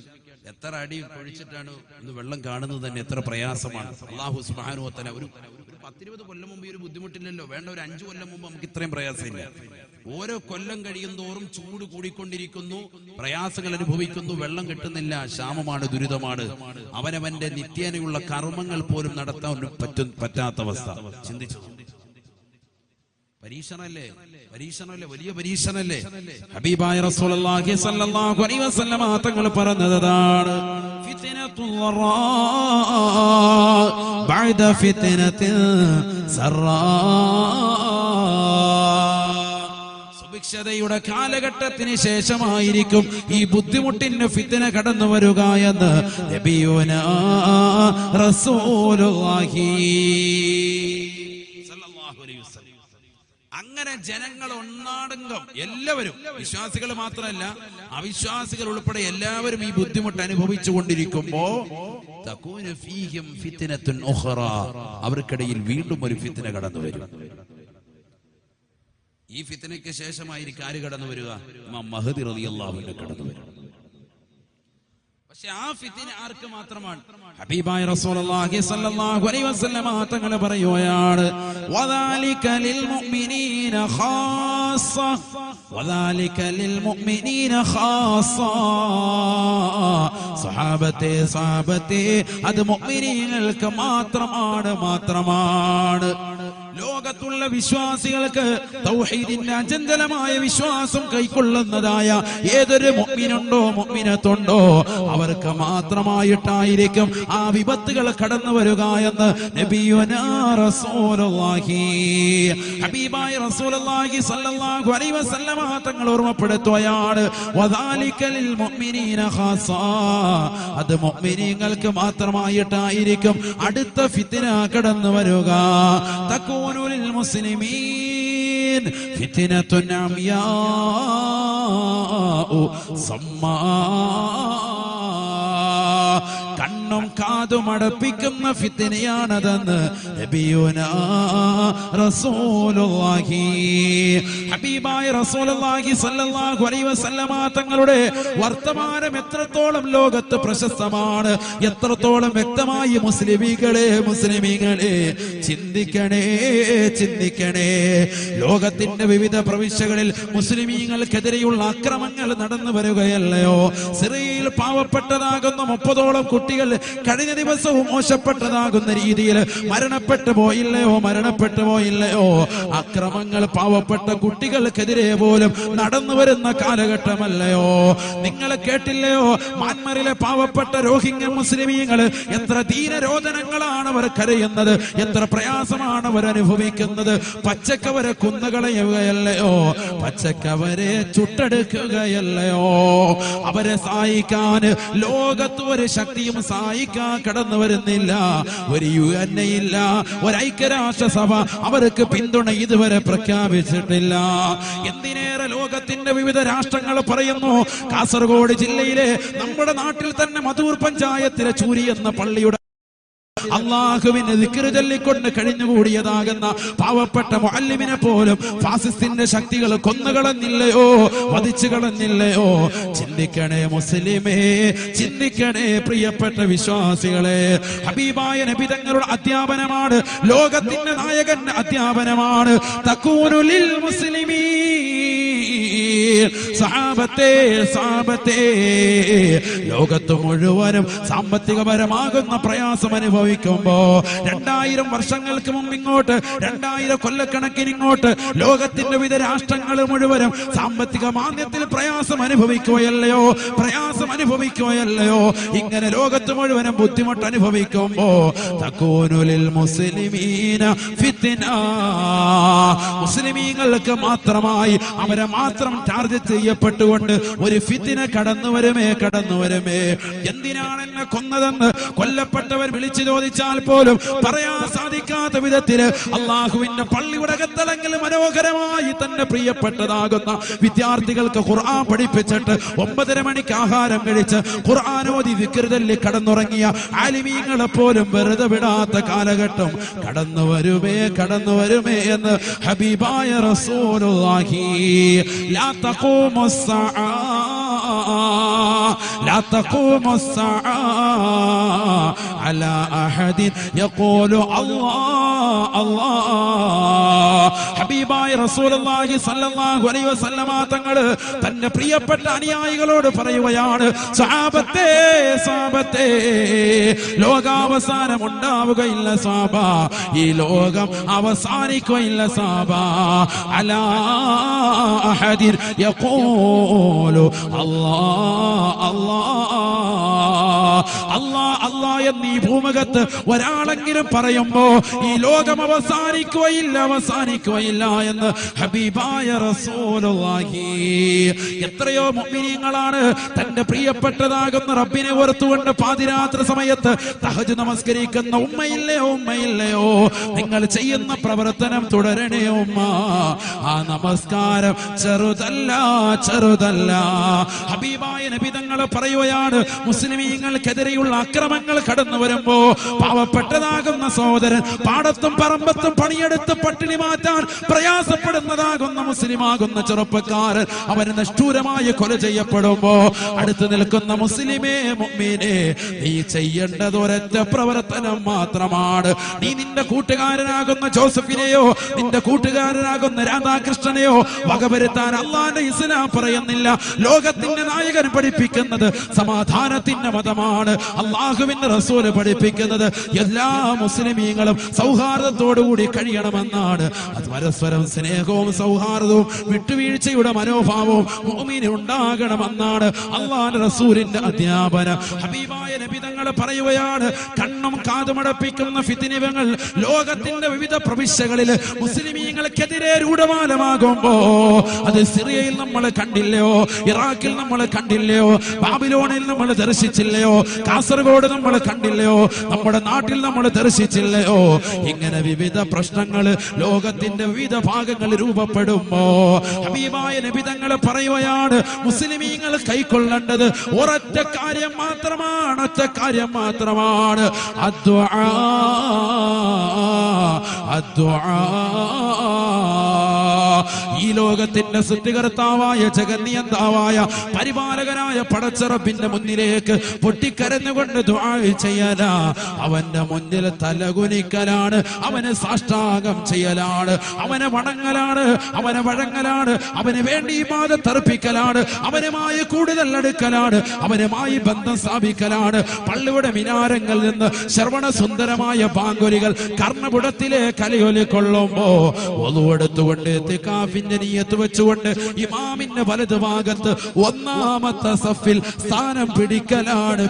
എത്ര അടി പൊഴിച്ചിട്ടാണ് ഇന്ന് വെള്ളം കാണുന്നത് തന്നെ എത്ര പ്രയാസമാണ്. അല്ലാഹു സുബ്ഹാനഹു വ തആല ഒരു 10-20 കൊല്ലം മുമ്പ് ഒരു ബുദ്ധിമുട്ടില്ലല്ലോ. വേണ്ട, ഒരു 5 കൊല്ലം മുമ്പ് നമുക്ക് ഇത്രയും പ്രയാസമില്ല. ഓരോ കൊല്ലം കഴിയും തോറും ചൂട് കൂടിക്കൊണ്ടിരിക്കുന്നു, പ്രയാസങ്ങൾ അനുഭവിക്കുന്നു, വെള്ളം കിട്ടുന്നില്ല, ക്ഷാമമാണ്, ദുരിതമാണ്. അവനവന്റെ നിത്യേനയുള്ള കർമ്മങ്ങൾ പോലും നടത്താൻ പറ്റാത്ത അവസ്ഥ. ചിന്തിച്ചു, പരീക്ഷണല്ലേ, വലിയ പരീക്ഷണല്ലേ. ഹബീബായ റസൂലുള്ളാഹി സ്വല്ലല്ലാഹു അലൈഹി വസല്ലം തങ്ങൾ പറഞ്ഞതാണ്, ഫിത്നത്തുൽ വറാ ബഅദ ഫിത്നത്തിൽ സറാ. സുഭിക്ഷതയുടെ കാലഘട്ടത്തിന് ശേഷമായിരിക്കും ഈ ബുദ്ധിമുട്ടിന്റെ ഫിത്ന കടന്നു വരിക എന്ന് നബിയുനാ റസൂലുള്ളാഹി. അങ്ങനെ ജനങ്ങൾ ഒന്നാടങ്കം എല്ലാവരും, വിശ്വാസികൾ മാത്രമല്ല അവിശ്വാസികൾ ഉൾപ്പെടെ എല്ലാവരും ഈ ബുദ്ധിമുട്ട് അനുഭവിച്ചു കൊണ്ടിരിക്കുമ്പോ അവർക്കിടയിൽ വീണ്ടും ഒരു ഫിത്ന കടന്നു വരും. ഈ ഫിത്നയ്ക്ക് ശേഷമായിരിക്കും ആര് കടന്നു വരിക? ഇമാം മഹ്ദി റളിയല്ലാഹു അൻഹു കടന്നു വരും. പക്ഷെ ആ ഫിത്ന ആർക്ക് മാത്രമാണ്? ഹബീബായ റസൂലുള്ളാഹി സ്വല്ലല്ലാഹു അലൈഹി വസല്ലം തങ്ങൾ പറയുകയാണ്, വദാലിക ലിൽ മുഅ്മിനീന ഖാസ്സ, വദാലിക ലിൽ മുഅ്മിനീന ഖാസ്സ. സഹാബത്തെ അത് മുഅ്മിനീങ്ങൾക്ക് മാത്രമാണ്. ലോകത്തുള്ള വിശ്വാസികൾക്ക് തൗഹീദിന്റെ അചഞ്ചലമായ വിശ്വാസം കൈക്കൊള്ളുന്നതായ ഏതൊരു മുഅ്മിനുണ്ടോ മുഅ്മിനത്തുണ്ടോ അവർക്ക് മാത്രമായിട്ടായിരിക്കും ആ വിപത്തുകൾ കടന്നു വരിക എന്ന് നബിയുനാ റസൂലുള്ളാഹി ഹബീബായ റസൂലുള്ളാഹി സ്വല്ലല്ലാഹു അലൈഹി വസല്ലം തങ്ങൾ ഓർമ്മപ്പെടുത്തുകയാണ്, വദാലിക ലിൽ മുഅ്മിനീന ഖാസ. അത് മുഅ്മിനീങ്ങൾക്ക് മാത്രമായിട്ടായിരിക്കും അടുത്ത ഫിത്ന കടന്നു വരിക. തകൂനു ലിൽ മുസ്ലിമീൻ ഫിത്നത്തുൻ അംയാഉ സമ്മാ. കണ്ണും കാതും അടപ്പിക്കുന്ന ഫിത്നയാണതെന്ന് നബിയുനാ റസൂലുള്ളാഹി ഹബീബായ റസൂലുള്ളാഹി സ്വല്ലല്ലാഹു അലൈഹി വസല്ലമ തങ്ങളുടെ വർത്തമാനം എത്രത്തോളം ലോകത്ത് പ്രശസ്തമാണ്, എത്രത്തോളം വ്യക്തമായി മുസ്ലിമീങ്ങളെ ചിന്തിക്കണേ. ലോകത്തിന്റെ വിവിധ പ്രവിശ്യകളിൽ മുസ്ലിമീങ്ങൾക്കെതിരെയുള്ള അക്രമങ്ങൾ നടന്നു വരികയല്ലയോ? സിറിയയിൽ പാവപ്പെട്ടതാകുന്ന 30ഓളം കുട്ടികൾ കഴിഞ്ഞ ദിവസവും മോശപ്പെട്ടതാകുന്ന രീതിയിൽ മരണപ്പെട്ടു പോയില്ലയോ? അക്രമങ്ങൾ പാവപ്പെട്ട കുട്ടികൾക്കെതിരെ പോലും നടന്നു വരുന്ന കാലഘട്ടമല്ലയോ? നിങ്ങൾ കേട്ടില്ലയോ മ്യാൻമറിലെ പാവപ്പെട്ട റോഹിംഗ്യ മുസ്ലിമീങ്ങൾ എത്ര ദീനരോധനങ്ങളാണ് അവർ കരയുന്നത്, എത്ര പ്രയാസമാണ് അവർ അനുഭവിക്കുന്നത്. പച്ചക്കവരെ കുന്നുകളയുകയല്ലയോ, പച്ചക്കവരെ ചുട്ടെടുക്കുകയല്ലയോ? അവരെ സഹായിക്കാൻ ലോകത്ത് ഒരു ശക്തിയും സഹായിക്കാൻ കടന്നു വരുന്നില്ല. ഒരു UN ഇല്ല, ഒരു ഐക്യരാഷ്ട്രസഭ അവർക്ക് പിന്തുണ ഇതുവരെ പ്രഖ്യാപിച്ചിട്ടില്ല. എന്തിനേറെ ലോകത്തിന്റെ വിവിധ രാഷ്ട്രങ്ങൾ പറയുന്നു, കാസർഗോഡ് ജില്ലയിലെ നമ്മുടെ നാട്ടിൽ തന്നെ മധൂർ പഞ്ചായത്തിലെ ചൂരി എന്ന പള്ളിയുടെ അള്ളാഹുവിനെ ദിക്ർ ചൊല്ലിക്കൊണ്ട് കഴിഞ്ഞുകൂടിയതാകുന്ന പാവപ്പെട്ട മുഅല്ലിമിനെ പോലും ഫാസിസ്റ്റിന്റെ ശക്തികൾ കൊന്നുകളഞ്ഞില്ലയോ, വധിച്ചു കളഞ്ഞില്ലയോ? ചിന്തിക്കണേ മുസ്ലിമേ, ചിന്തിക്കണേ പ്രിയപ്പെട്ട വിശ്വാസികളെ. ഹബീബായ നബി തങ്ങളുടെ അധ്യാപനമാണ്, ലോകത്തിന്റെ നായകന്റെ അധ്യാപനമാണ്. തകൂനു ലിൽ മുസ്ലിമീൻ. സഹാബത്തെ ലോകത്ത് മുഴുവനും സാമ്പത്തികപരമാകുന്ന പ്രയാസം അനുഭവിക്കുമ്പോ 2000 വർഷങ്ങൾക്ക് മുമ്പ് ഇങ്ങോട്ട്, 2000 കൊല്ലക്കണക്കിന് ഇങ്ങോട്ട് ലോകത്തിന്റെ വിവിധ രാഷ്ട്രങ്ങൾ മുഴുവനും സാമ്പത്തിക മാന്ദ്യത്തിൽ പ്രയാസം അനുഭവിക്കുകയല്ലയോ? ഇങ്ങനെ ലോകത്ത് മുഴുവനും ബുദ്ധിമുട്ട് അനുഭവിക്കുമ്പോ തകൂനു ലിൽ മുസ്ലിമീന ഫിത്ന. മുസ്ലിമീങ്ങൾക്ക് മാത്രമായി അവരെ മാത്രം ടാർഗറ്റ് ചെയ്യപ്പെട്ടുകൊണ്ട് ഒരു ഫിത്ന കടന്നു വരുമേ. എന്തിനാണ് എന്നെ കൊന്നതെന്ന് കൊല്ലപ്പെട്ടവർ വിളിച്ചു ചോദിച്ചാൽ പോലും പറയാൻ സാധിക്കാത്ത വിധത്തില് അള്ളാഹുവിന്റെ പള്ളിയുടെ അകത്തളങ്ങളിൽ മനോഹരമായി തന്റെ പ്രിയപ്പെട്ടതാകുന്ന വിദ്യാർത്ഥികൾക്ക് ഖുർആൻ പഠിപ്പിച്ചിട്ട് 9:30 മണിക്ക് ആഹാരം കഴിച്ച് ഖുർആനോദി ദിക്ർ ചൊല്ലി കടന്നുറങ്ങിയ ആലിമീങ്ങളെ പോലും വെറുതെ വിടാത്ത കാലഘട്ടം കടന്നു വരുമേ എന്ന് ഹബീബായ റസൂലുള്ളാഹി. ലാ തഖൂമു الساعة على أحد يقول الله. ഹബീബായ റസൂലുള്ളാഹി സ്വല്ലല്ലാഹു അലൈഹി വസല്ലമ തങ്ങൾ തന്റെ പ്രിയപ്പെട്ട അനുയായികളോട് പറയുകയാണ്, സഹാബത്തെ ലോകാവസാനം ഉണ്ടാവുകയില്ല സഹാബ, ഈ ലോകം അവസാനിക്കുകയില്ല സഹാബ. അലാ അഹദിൻ യഖൂലു അല്ലാ എന്ന് ഈ ഭൂമുഖത്ത് ഒരാളെങ്കിലും പറയുമ്പോ ഈ ലോകം അവസാനിക്കുകയില്ല എന്ന് ഹബീബായ റസൂലുള്ളാഹി. എത്രയോ മുഅ്മിനീങ്ങളാണ് തന്റെ പ്രിയപ്പെട്ടതാകുന്ന റബ്ബിനെ ഓർത്തുകൊണ്ട് പാതിരാത്രി സമയത്ത് തഹജ്ജുദ് നമസ്കരിക്കുന്ന ഉമ്മയില്ലയോ? നിങ്ങൾ ചെയ്യുന്ന പ്രവർത്തനം തുടരണേ ഉമ്മ. ആ നമസ്കാരം ചെറുതല്ല. ഹബീബായ നബി തങ്ങൾ തങ്ങളെ പറയുകയാണ്, മുസ്ലിമീങ്ങൾക്കെതിരെയുള്ള അക്രമങ്ങൾ കടന്നു വരുമ്പോ പാവപ്പെട്ടതാകുന്ന സഹോദരൻ പാടത്തും പറമ്പത്തും പണിയെടുത്ത് പട്ടിണി മാറ്റാൻ പ്രയാസപ്പെടുന്നതാകുന്ന മുസ്ലിമാകുന്ന ചെറുപ്പക്കാരൻ അവന് നിഷ്ഠൂരമായി കൊല ചെയ്യപ്പെടുമ്പോ അടുത്ത് നിൽക്കുന്ന മുസ്ലിമേ മുഅ്മിനേ, നീ ചെയ്യേണ്ടത് ഒരൊറ്റ പ്രവർത്തനം മാത്രമാണ്. നീ നിന്റെ കൂട്ടുകാരനാകുന്ന ജോസഫിനെയോ നിന്റെ കൂട്ടുകാരനാകുന്ന രാധാകൃഷ്ണനെയോ വകവരുത്താൻ അള്ളാന്റെ ഇസ്ലാം പറയുന്നില്ല. ലോകത്തിന്റെ നായകൻ പഠിപ്പിക്കുന്നത് സമാധാനത്തിന്റെ മതമാണ്. അള്ളാഹുവിന്റെ റസൂല് പഠിപ്പിക്കുന്നത് എല്ലാ മുസ്ലിമീങ്ങളും സൗഹാർദ്ദത്തോടുകൂടി കഴിയണമെന്നാണ്. അത് പരസ്പരം സ്നേഹവും സൗഹാർദ്ദവും വിട്ടുവീഴ്ചയുടെ മനോഭാവവും മുഅ്മിന് ഉണ്ടാകണമെന്നാണ് അള്ളാന്റെ റസൂലിന്റെ അധ്യാപനം. ഹബീബായ നബി തങ്ങൾ പറയുകയാണ്, കണ്ണും കാതുമടപ്പിക്കുന്ന ഫിത്നകൾ ലോകത്തിന്റെ വിവിധ പ്രവിശ്യകളിൽ മുസ്ലിമീങ്ങൾക്കെതിരെ രൂഢമാലമാകുമ്പോ അത് സിറിയയിൽ നമ്മൾ കണ്ടില്ലയോ, ഇറാഖിൽ നമ്മൾ കണ്ടില്ലയോ, ബാബിലോണിൽ നമ്മൾ ദർശിച്ചില്ലയോ, കാസർഗോഡ് നമ്മൾ കണ്ടില്ലയോ, നമ്മുടെ നാട്ടിൽ നമ്മൾ ദർശിച്ചില്ലയോ? ഇങ്ങനെ വിവിധ പ്രശ്നങ്ങൾ ലോകത്തിന്റെ വിവിധ ഭാഗങ്ങളിൽ രൂപപ്പെടുമ്പോ ഹബീബായ നബി തങ്ങൾ പറയുകയാണ്, മുസ്ലിമീങ്ങൾ കൈക്കൊള്ളേണ്ടത് ഒരൊറ്റ കാര്യം മാത്രമാണ്, ഒറ്റ കാര്യം മാത്രമാണ്. അദ്ദുആ അദ്ദുആ. ഈ ലോകത്തിന്റെ സൃഷ്ടികർത്താവായ ജഗന്നിയന്താവായ പരിപാലകനായ പടച്ചറപ്പിന്റെ മുന്നിലേക്ക് പൊട്ടിക്കരഞ്ഞുകൊണ്ട് ദുആ ചെയ്യലാ. അവന്റെ മുന്നിൽ തലകുനിക്കലാണ്, അവന് സാഷ്ടാംഗം ചെയ്യലാണ്, അവനെ വണങ്ങലാണ്, അവനെ വഴങ്ങലാണ്, അവന് വേണ്ടി ഇബാദത്ത് അർപ്പിക്കലാണ്, അവനുമായി കൂടുതൽ അടുക്കലാണ്, അവനുമായി ബന്ധം സ്ഥാപിക്കലാണ്. പള്ളിയുടെ മിനാരങ്ങളിൽ നിന്ന് ശ്രവണ സുന്ദരമായ ബാങ്കുലികൾ കർണപുടത്തിലെ കലയൊലിക്കൊള്ളുമ്പോ ഒളുവെടുത്തുകൊണ്ട് ഇത്തികാഫിന്റെ നിയ്യത്ത് വെച്ചുകൊണ്ട് ഇമാമിന്റെ വലതു ഭാഗത്ത് ഒന്നാമത്തെ സഫിൽ സ്ഥാനം പിടിക്കലാണ്.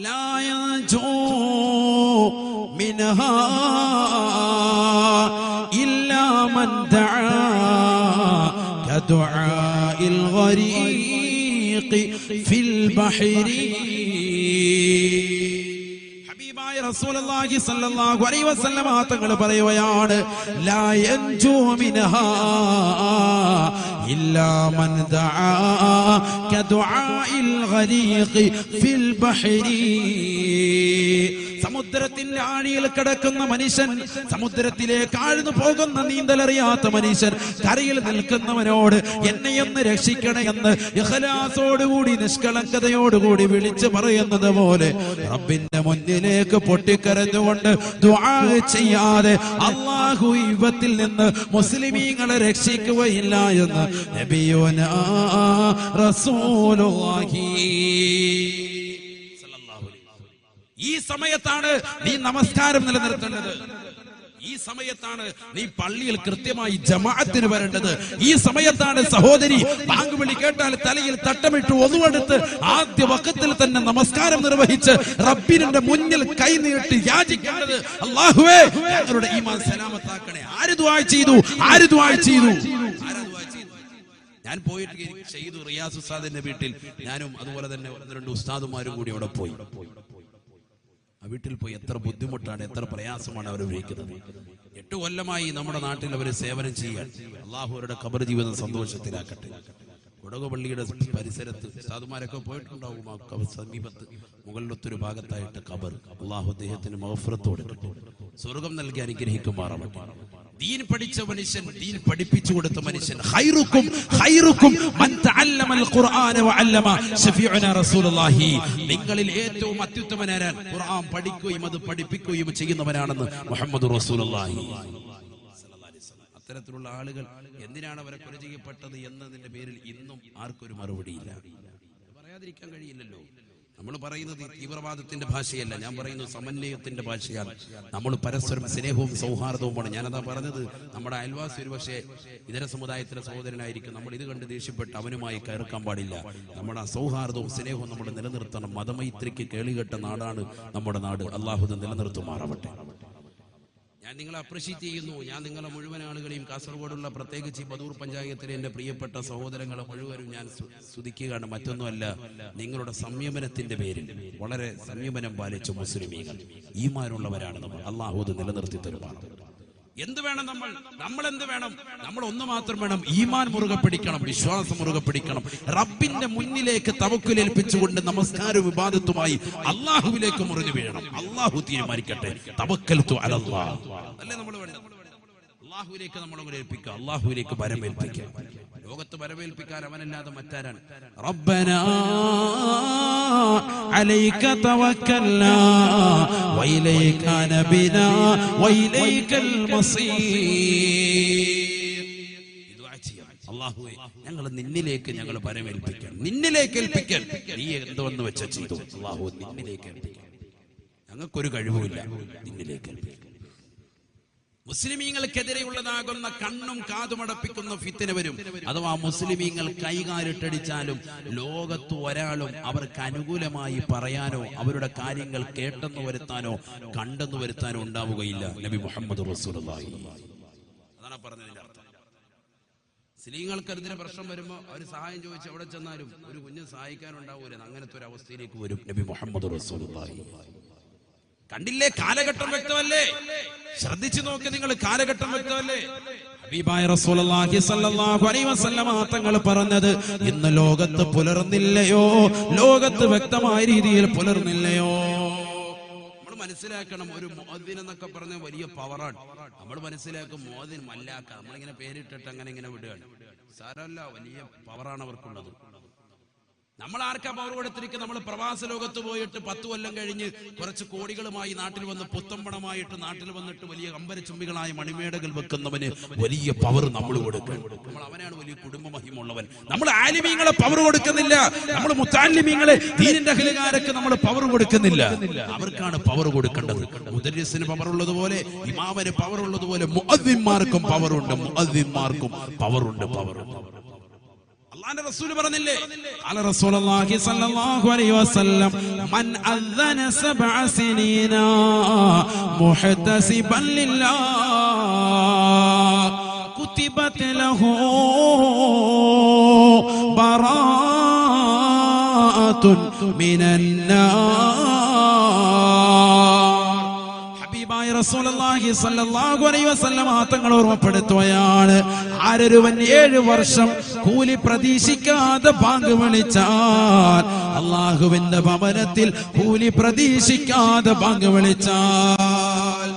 ലാ യൻജൂ മിൻഹാ ഇല്ലാ മൻ ദഅ കദുആഇൽ ഗരീഖി ഫിൽ ബഹരി. റസൂലുള്ളാഹി സ്വല്ലല്ലാഹു അലൈഹി വസല്ലം തങ്ങൾ പറയുകയാണ്, ലാ യൻജൂ മിൻഹാ ഇല്ലാ മൻ ദഅ കദുആഇൽ ഗരീഖി ഫിൽ ബഹരി. സമുദ്രത്തിന്റെ ആഴിയിൽ കിടക്കുന്ന മനുഷ്യൻ, സമുദ്രത്തിലേക്ക് ആഴ്ന്നു പോകുന്ന നീന്തലറിയാത്ത മനുഷ്യൻ കരയിൽ നിൽക്കുന്നവനോട് എന്നെയൊന്ന് രക്ഷിക്കണേ എന്ന് ഇഖ്ലാസോടുകൂടി നിഷ്കളങ്കതയോടുകൂടി വിളിച്ചു പറയുന്നത് പോലെ റബ്ബിന്റെ മുന്നിലേക്ക് പൊട്ടിക്കരഞ്ഞുകൊണ്ട് ദുആ ചെയ്യാതെ അല്ലാഹു ഇവത്തിൽ നിന്ന് മുസ്ലിമീങ്ങളെ രക്ഷിക്കുകയില്ല എന്ന് നബിയുനാ റസൂലുള്ളാഹി. ഈ സമയത്താണ് നീ നമസ്കാരം നിലനിർത്തേണ്ടത്. ഈ സമയത്താണ് നീ പള്ളിയിൽ കൃത്യമായി ജമാഅത്തിന് വരേണ്ടത്. ഈ സമയത്താണ് സഹോദരി ബാങ്ക് വിളി കേട്ടാൽ തലയിൽ തട്ടമിട്ട് ഒന്നുവെടുത്ത് ആദ്യ വഖത്തിൽ തന്നെ നമസ്കാരം നിർവഹിച്ച് റബ്ബിന്റെ മുന്നിൽ കൈനീട്ടി യാചിക്കേണ്ടത്, അല്ലാഹുവേ ഞങ്ങളുടെ ഈമാൻ സലാമത്താക്കണേ. ആര് ദുആ ചെയ്തു? ഞാൻ പോയിട്ട് ചെയ്തു റിയാസ് ഉസ്താദിന്റെ വീട്ടിൽ ഞാനും അതുപോലെ തന്നെ രണ്ട് ഉസ്താദുമാരും കൂടി അവിടെ പോയി. ആ വീട്ടിൽ പോയി എത്ര ബുദ്ധിമുട്ടാണ്, എത്ര പ്രയാസമാണ് അവർ ഉപയോഗിക്കുന്നത്. 8 കൊല്ലമായി നമ്മുടെ നാട്ടിൽ അവർ സേവനം ചെയ്യാൻ. അള്ളാഹു അവരുടെ ഖബർ ജീവിതം സന്തോഷത്തിലാക്കട്ടെ. കൊടകപള്ളിയുടെ പരിസരത്ത് ഉസ്താദുമാരൊക്കെ പോയിട്ടുണ്ടാവും. ആ സമീപത്ത് മുകളിലത്തൊരു ഭാഗത്തായിട്ട് ഖബർ. അള്ളാഹു അദ്ദേഹത്തിന് മഗ്ഫിറത്ത് കൊടുക്കട്ടെ, സ്വർഗം നൽകി അനുഗ്രഹിക്കുമാറാവട്ടെ. ദീൻ പഠിച്ച മനുഷ്യൻ, ദീൻ പഠിപ്പിച്ചു കൊടുത്ത മനുഷ്യൻ, ഖൈറുക്കും മൻ തഅല്ലമൽ ഖുർആന വഅല്ലമ ശഫീഉനാ റസൂലുള്ളാഹി. നിങ്ങളിൽ ഏറ്റവും അത്യുത്തമനാരാൻ ഖുർആൻ പഠിക്കുകയും അത് പഠിപ്പിക്കുകയും ചെയ്യുന്നവനാണെന്ന് മുഹമ്മദ് റസൂലുള്ളാഹി. അത്തരത്തിലുള്ള ആളുകൾ എന്തിനാണ് അവരെ കൊല ചെയ്യപ്പെട്ടത് എന്നതിന്റെ പേരിൽ ഇന്നും ആർക്കൊരു മറുപടിയില്ല. പറയാതിരിക്കാൻ കഴിയില്ലല്ലോ. നമ്മൾ പറയുന്നത് തീവ്രവാദത്തിന്റെ ഭാഷയല്ല, ഞാൻ പറയുന്നത് സമന്വയത്തിന്റെ ഭാഷയാണ്. നമ്മൾ പരസ്പരം സ്നേഹവും സൗഹാർദ്ദവുമാണ്. ഞാനതാ പറഞ്ഞത്, നമ്മുടെ അയൽവാസി ഒരു പക്ഷേ ഇതര സമുദായത്തിലെ സഹോദരനായിരിക്കും. നമ്മൾ ഇത് കണ്ട് ദേഷ്യപ്പെട്ട് അവനുമായി കയർക്കാൻ പാടില്ല. നമ്മുടെ ആ സൗഹാർദ്ദവും സ്നേഹവും നമ്മൾ നിലനിർത്തണം. മതമൈത്രിക്ക് കേളികെട്ട നാടാണ് നമ്മുടെ നാട്. അല്ലാഹു നിലനിർത്തുമാറാവട്ടെ. ഞാൻ നിങ്ങളെ അപ്രീഷിയേറ്റ് ചെയ്യുന്നു. ഞാൻ നിങ്ങളെ മുഴുവൻ ആളുകളെയും, കാസർഗോഡുള്ള പ്രത്യേകിച്ച് ബദൂർ പഞ്ചായത്തിലെ എൻ്റെ പ്രിയപ്പെട്ട സഹോദരങ്ങളെ മുഴുവനും ഞാൻ സ്തുതിക്കുകയാണ്. മറ്റൊന്നുമല്ല, നിങ്ങളുടെ സംയമനത്തിന്റെ പേരിൽ വളരെ സംയമനം പാലിച്ച മുസ്ലിമീങ്ങൾ ഈമാനുള്ളവരാണ് നമ്മൾ. അല്ലാഹു നിലനിർത്തി തരുമാണ്. എന്ത് വേണം? നമ്മൾ എന്ത് വേണം? നമ്മൾ ഒന്ന് മാത്രം വേണം, ഈമാൻ മുറുകെ പിടിക്കണം, വിശ്വാസം മുറുകെ പിടിക്കണം. റബ്ബിന്റെ മുന്നിലേക്ക് തവക്കുൽ ഏൽപ്പിച്ചുകൊണ്ട് നമസ്കാരവും ഇബാദത്തുമായി അള്ളാഹുവിലേക്ക് മുറിഞ്ഞു വീഴണം. അള്ളാഹു തീരുമാനിക്കട്ടെ. തവക്കൽതു അലല്ലാഹ് അല്ലേ നമ്മൾ വേണം. അള്ളാഹുവിലേക്ക് നമ്മൾ ഏൽപ്പിക്കുക, അള്ളാഹുവിലേക്ക് വരമേൽപ്പിക്കുക. ലോകത്ത് വരവേൽപ്പിക്കാൻ അവനല്ലാതെ മറ്റാരാണ്? റബ്ബനാ അലൈക തവക്കൽനാ വഇലൈക നബിനാ വഇലൈകൽ മസീർ. അല്ലാഹുവേ, ഞങ്ങൾ നിന്നിലേക്ക് ഞങ്ങൾ വരവേൽപ്പിക്കണം, നിന്നിലേക്ക് ഏൽപ്പിക്കാൻ. നീ എന്തുവെന്ന് വെച്ച ചെയ്തു അല്ലാഹു, നിന്നിലേക്ക് ഏൽപ്പിക്കാൻ. ഞങ്ങൾക്കൊരു കഴിവുമില്ല, നിന്നിലേക്ക് ഏൽപ്പിക്കാൻ. മുസ്ലിമീങ്ങൾക്കെതിരെയുള്ളതാകുന്ന കണ്ണും കാതുമടപ്പിക്കുന്ന ഫിത്ന വരും. അഥവാ മുസ്ലിമീങ്ങൾ കൈകാലിട്ടടിച്ചാലും ലോകത്ത് ഒരാളും അവർക്ക് അനുകൂലമായി പറയാനോ അവരുടെ കാര്യങ്ങൾ കേട്ടെന്ന് വരുത്താനോ കണ്ടെന്ന് വരുത്താനോ ഉണ്ടാവുകയില്ല. നബി മുഹമ്മദ് റസൂലുള്ളാഹി അതാണ് പറഞ്ഞതിന്റെ അർത്ഥം. മുസ്ലിങ്ങൾക്ക് എന്തിനാ പ്രശ്നം വരുമ്പോ അവര് സഹായം ചോദിച്ച് എവിടെ ചെന്നാലും ഒരു കുഞ്ഞ് സഹായിക്കാനുണ്ടാവൂല. അങ്ങനത്തെ ഒരു അവസ്ഥയിലേക്ക് വരും നബി മുഹമ്മദ് റസൂലുള്ളാഹി. കണ്ടില്ലേ, കാലഘട്ടം വ്യക്തമല്ലേ? ശ്രദ്ധിച്ചു നോക്കി നിങ്ങൾ, കാലഘട്ടം വ്യക്തമല്ലേ? ഹബീബായ റസൂലുള്ളാഹി സ്വല്ലല്ലാഹു അലൈഹി വസല്ലമ തങ്ങൾ പറഞ്ഞത്, ഇന്ന് ലോകത്ത് പുലർന്നില്ലയോ, ലോകത്ത് വ്യക്തമായ രീതിയിൽ പുലർന്നില്ലയോ? നമ്മൾ മനസ്സിലാക്കണം, ഒരു മുഅദ്ദിൻ എന്നൊക്കെ പറഞ്ഞ വലിയ പവറാണ്. നമ്മൾ മനസ്സിലാക്കും മുഅദ്ദിൻ മല്ലാക്ക, നമ്മളിങ്ങനെ പേരിട്ടിട്ട് അങ്ങനെ ഇങ്ങനെ വിടുകയാണ്. സാരമല്ല, വലിയ പവറാണ് അവർക്കുള്ളത്. നമ്മൾ ആർക്കാ പവർ കൊടുത്തിരിക്കുന്നത്? നമ്മൾ പ്രവാസ ലോകത്ത് പോയിട്ട് 10 കൊല്ലം കഴിഞ്ഞ് കുറച്ച് കോടികളുമായി നാട്ടിൽ വന്ന് പുത്തമ്പണമായിട്ട് നാട്ടിൽ വന്നിട്ട് വലിയ അമ്പരച്ചുംബികളായ മണിമേടകൾ വെക്കുന്നവന് വലിയ പവർ നമ്മൾ കൊടുക്കണം. നമ്മൾ അവനാണ് വലിയ കുടുംബ മഹിമുള്ളവൻ. നമ്മൾ ആലിമീങ്ങളെ പവർ കൊടുക്കുന്നില്ല, നമ്മൾ മുത്തഅല്ലിമീങ്ങളെ ദീനിന്റെ അഹ്ലുകാരൊക്കെ നമ്മൾ പവർ കൊടുക്കുന്നില്ല. അവർക്കാണ് പവർ കൊടുക്കേണ്ടത്. മുദർരിസിന് പവർ ഉള്ളതുപോലെ, ഇമാമിന് പവർ ഉള്ളതുപോലെ മുഅദ്ദിന്മാർക്കും പവറുണ്ട്, മുഅദ്ദിന്മാർക്കും പവറുണ്ട്. അല്ലാഹുവിന്റെ റസൂൽ പറഞ്ഞില്ലേ, ഖാല റസൂലുള്ളാഹി സ്വല്ലല്ലാഹു അലൈഹി വസല്ലം, മൻ അദ്ദന 7 സിനീന മുഹ്തസിബൻ ലില്ലാഹ് കുതിബത് ലഹു ബറാഅത്തുൻ മിനൻ നാർ. റസൂലുള്ളാഹി സ്വല്ലല്ലാഹു അലൈഹി വസല്ലം തങ്ങൾ ഓർമ്മപ്പെടുത്തുകയാണ്, ആരൊരുവൻ 7 വർഷം കൂലി പ്രതീക്ഷിക്കാതെ ബാങ്ക് വിളിച്ചാൽ, അല്ലാഹുവിന്റെ ഭവനത്തിൽ കൂലി പ്രതീക്ഷിക്കാതെ ബാങ്ക് വിളിച്ചാൽ,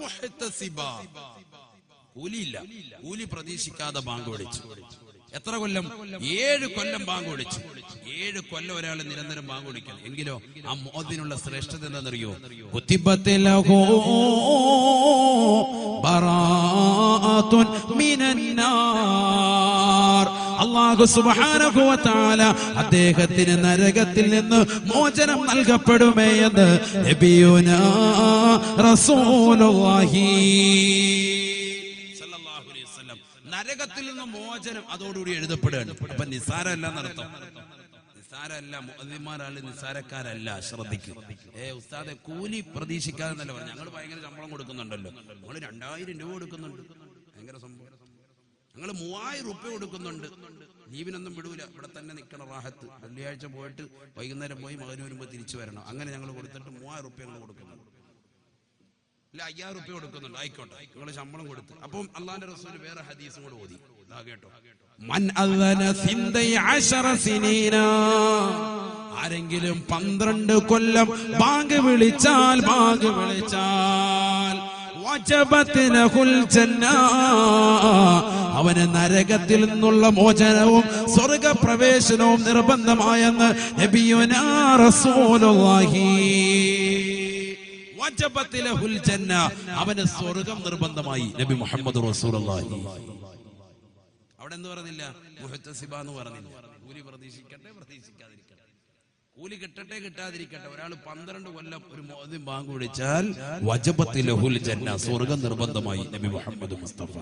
മുഹ്തസിബ കൂലിയില്ല, കൂലി പ്രതീക്ഷിക്കാതെ ബാങ്ക് വിളിച്ചു. എത്ര കൊല്ലം? 7 കൊല്ലം ബാങ്ക് വിളിച്ചു. 7 കൊല്ലം ഒരാൾ നിരന്തരം ബാങ്ക് വിളിക്കണം. എങ്കിലോ ആ മുഅദ്ദിനുള്ള ശ്രേഷ്ഠത എന്താണെന്നറിയോ? കുതിബത്ത് ലഹു ബറാഅത്തുൻ മിനൻ നാർ. അല്ലാഹു സുബ്ഹാനഹു വ തആല അദ്ദേഹത്തിന് നരകത്തിൽ നിന്ന് മോചനം നൽകപ്പെടുമേ എന്ന് നബിയുനാ റസൂലുള്ളാഹി സ്വല്ലല്ലാഹു അലൈഹി വസല്ലം. നരകത്തിൽ നിന്ന് മോചനം അതോടുകൂടി എഴുതപ്പെടുകയാണ്. അപ്പൊ നിസാരമല്ല എന്നർത്ഥം. നിസാരമല്ല, മുഅദ്ദിന്മാരാണ് നിസാരക്കാരല്ല. ശ്രദ്ധിക്കും. ഉസ്താദെ, കൂലി പ്രതീക്ഷിക്കാതെ എന്നല്ല പറഞ്ഞു. ഞങ്ങൾ ഭയങ്കര ശമ്പളം കൊടുക്കുന്നുണ്ടല്ലോ. ഞങ്ങൾ 2000 രൂപ കൊടുക്കുന്നുണ്ട്, ഭയങ്കര സംഭവം. ഞങ്ങൾ 3000 രൂപ കൊടുക്കുന്നുണ്ട്, ലീവിനൊന്നും വിടൂല, ഇവിടെ തന്നെ നിൽക്കണം റാഹത്ത്. വെള്ളിയാഴ്ച പോയിട്ട് വൈകുന്നേരം പോയി മകന് വരുമ്പോൾ തിരിച്ചു വരണം. അങ്ങനെ ഞങ്ങൾ കൊടുത്തിട്ട് 3000 രൂപ ഞങ്ങൾ കൊടുക്കുന്നുണ്ട്. ഇല്ല, 5000 രൂപ കൊടുക്കുന്നുണ്ട്. ആയിക്കോട്ടെ, നിങ്ങൾ ശമ്പളം കൊടുത്ത്. അപ്പം അല്ലാഹുവിന്റെ റസൂൽ വേറെ ഹദീസും കൂടെ ഓതി. ഇതാ കേട്ടോ, മൻ അദന 12 സിനീന, ആരെങ്കിലും 12 കൊല്ലം ബാങ്ക് വിളിച്ചാൽ വജബത് ലഹുൽ ജന്ന, അവന് നരകത്തിൽ നിന്നുള്ള മോചനവും സ്വർഗ്ഗപ്രവേശനവും നിർബന്ധമായെന്ന് നബിയുനാ റസൂലുള്ളാഹി. വജബത് ലഹുൽ ജന്ന, അവന് സ്വർഗ്ഗം നിർബന്ധമായി. നബി മുഹമ്മദ് റസൂലുള്ളാഹി. അവിടെ എന്ത് പറഞ്ഞില്ല? മുഹ്തസിബ എന്ന് പറഞ്ഞില്ല. കൂലി പ്രതീക്ഷിക്കട്ടെ പ്രതീക്ഷിക്കാതിരിക്കട്ടെ, കൂലി കിട്ടട്ടെ കിട്ടാതിരിക്കട്ടെ, ഒരാൾ 12 കൊല്ലം ഒരു മുഅദ്ദിൻ ബാങ്ക് വിളിച്ചാൽ വജബത് ലഹുൽ ജന്ന, സ്വർഗ്ഗം നിർബന്ധമായി. നബി മുഹമ്മദ് മുസ്തഫ.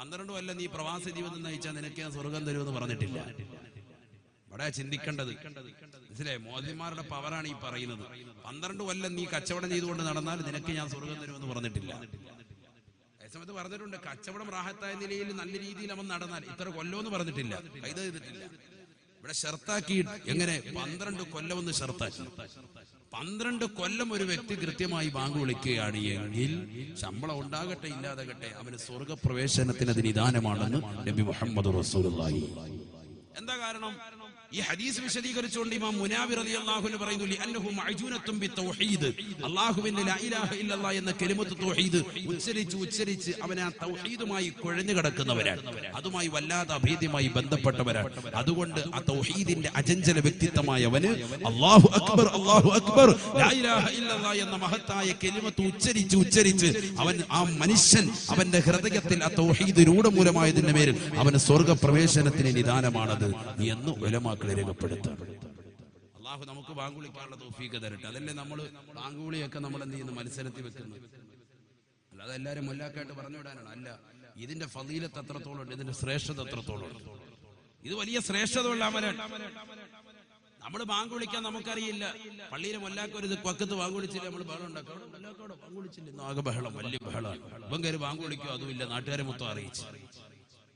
12 കൊല്ലം നീ പ്രവാസ ജീവിതം നയിച്ചാൽ നിനക്ക് ഞാൻ സ്വർഗ്ഗം തരുമെന്ന് പറഞ്ഞിട്ടില്ല. ഇവിടെ ചിന്തിക്കേണ്ടത് മനസ്സിലായി? മുഅദ്ദിന്മാരുടെ പവറാണ് ഈ പറയുന്നത്. 12 കൊല്ലം നീ കച്ചവടം ചെയ്തുകൊണ്ട് നടന്നാൽ നിനക്ക് ഞാൻ സ്വർഗ്ഗം തരുമെന്ന് പറഞ്ഞിട്ടില്ല. സമയത്ത് പറഞ്ഞിട്ടുണ്ട്, കച്ചവടം റാഹത്തായ നിലയിൽ നല്ല രീതിയിൽ അവൻ നടന്നാൽ ഇത്ര കൊല്ലമെന്ന് പറഞ്ഞിട്ടില്ല, കൈത് ചെയ്തിട്ടില്ല. ഇവിടെ ഷർത്താക്കി. എങ്ങനെ? 12 കൊല്ലമെന്ന് ഷർത്താക്കി. 12 കൊല്ലം ഒരു വ്യക്തി കൃത്യമായി ബാങ്ക് വിളിക്കുകയാണ് എങ്കിൽ ശമ്പളം ഉണ്ടാകട്ടെ ഇല്ലാതാകട്ടെ അവന് സ്വർഗപ്രവേശനത്തിന് അത് നിദാനമാണെന്ന് നബി മുഹമ്മദ് റസൂലുള്ളാഹി. എന്താ കാരണം? ഈ ഹദീസ് വിശദീകരിച്ചുകൊണ്ട് ഇമാം മുനാവി റളിയല്ലാഹു അൻഹു പറയുന്നു ലിഅന്നഹു മഅജൂനത്തുൻ ബിത്തൗഹീദ്, അല്ലാഹുവിന്റെ ലാ ഇലാഹ ഇല്ലല്ലാഹ് എന്ന കലിമത്ത് തൗഹീദ് ഉച്ചരിച്ച് അവൻ ആ തൗഹീദുമായി കുഴഞ്ഞു കിടക്കുന്നവരാണ്, അതുമായി വല്ലാതെ അഭേദ്യമായി ബന്ധപ്പെട്ടവരാണ്. അതുകൊണ്ട് ആ തൗഹീദിന്റെ അചഞ്ചല വ്യക്തിത്വമായവന് അല്ലാഹു അക്ബർ ലാ ഇലാഹ ഇല്ലല്ലാഹ് എന്ന മഹത്തായ കലിമത്ത് ഉച്ചരിച്ച് അവൻ ആ മനുഷ്യൻ അവന്റെ ഹൃദയത്തിൽ ആ തൗഹീദ് രൂഢമൂലമായതിന്റെ പേരിൽ അവന് സ്വർഗപ്രവേശനത്തിന് നിദാനമാണത് എന്ന് ഉലമാ രേഖപ്പെടുത്താം. അല്ലാഹു നമുക്ക് ബാങ്ക് വിളിക്കാനുള്ള തൗഫീഖ് തരട്ടെ. അതല്ലേ നമ്മൾ ബാങ്ക് വിളിയൊക്കെ നമ്മൾ എന്ത് ചെയ്യുന്നു, മത്സരത്തിൽ വെക്കുന്നത്. അല്ലാതെ എല്ലാവരും മുല്ലാക്കായിട്ട് പറഞ്ഞു വിടാനാണ്. അല്ല, ഇതിന്റെ ഫളീലത്ത് എത്രത്തോളം ഉണ്ട്, ഇതിന്റെ ശ്രേഷ്ഠത എത്രത്തോളം ഉണ്ട്. ഇത് വലിയ ശ്രേഷ്ഠതയുള്ള അമലാണ്. നമ്മൾ ബാങ്ക് വിളിക്കാൻ നമുക്കറിയില്ല. പള്ളിയിലെ മുല്ലാക്ക ഒരു പക്കത്ത് ബാങ്ക് വിളിച്ചില്ല, നമ്മൾ ബഹളം ഉണ്ടാക്കാം. മുല്ലാക്കോടെ ബാങ്ക് വിളിച്ചില്ല, ഇന്ന് ആകെ ബഹളം, വലിയ ബഹളമാണ്. ഇപ്പം കയറി ബാങ്ക് വിളിക്കോ, അതുമില്ല, നാട്ടുകാരെ മൊത്തം അറിയിച്ചു.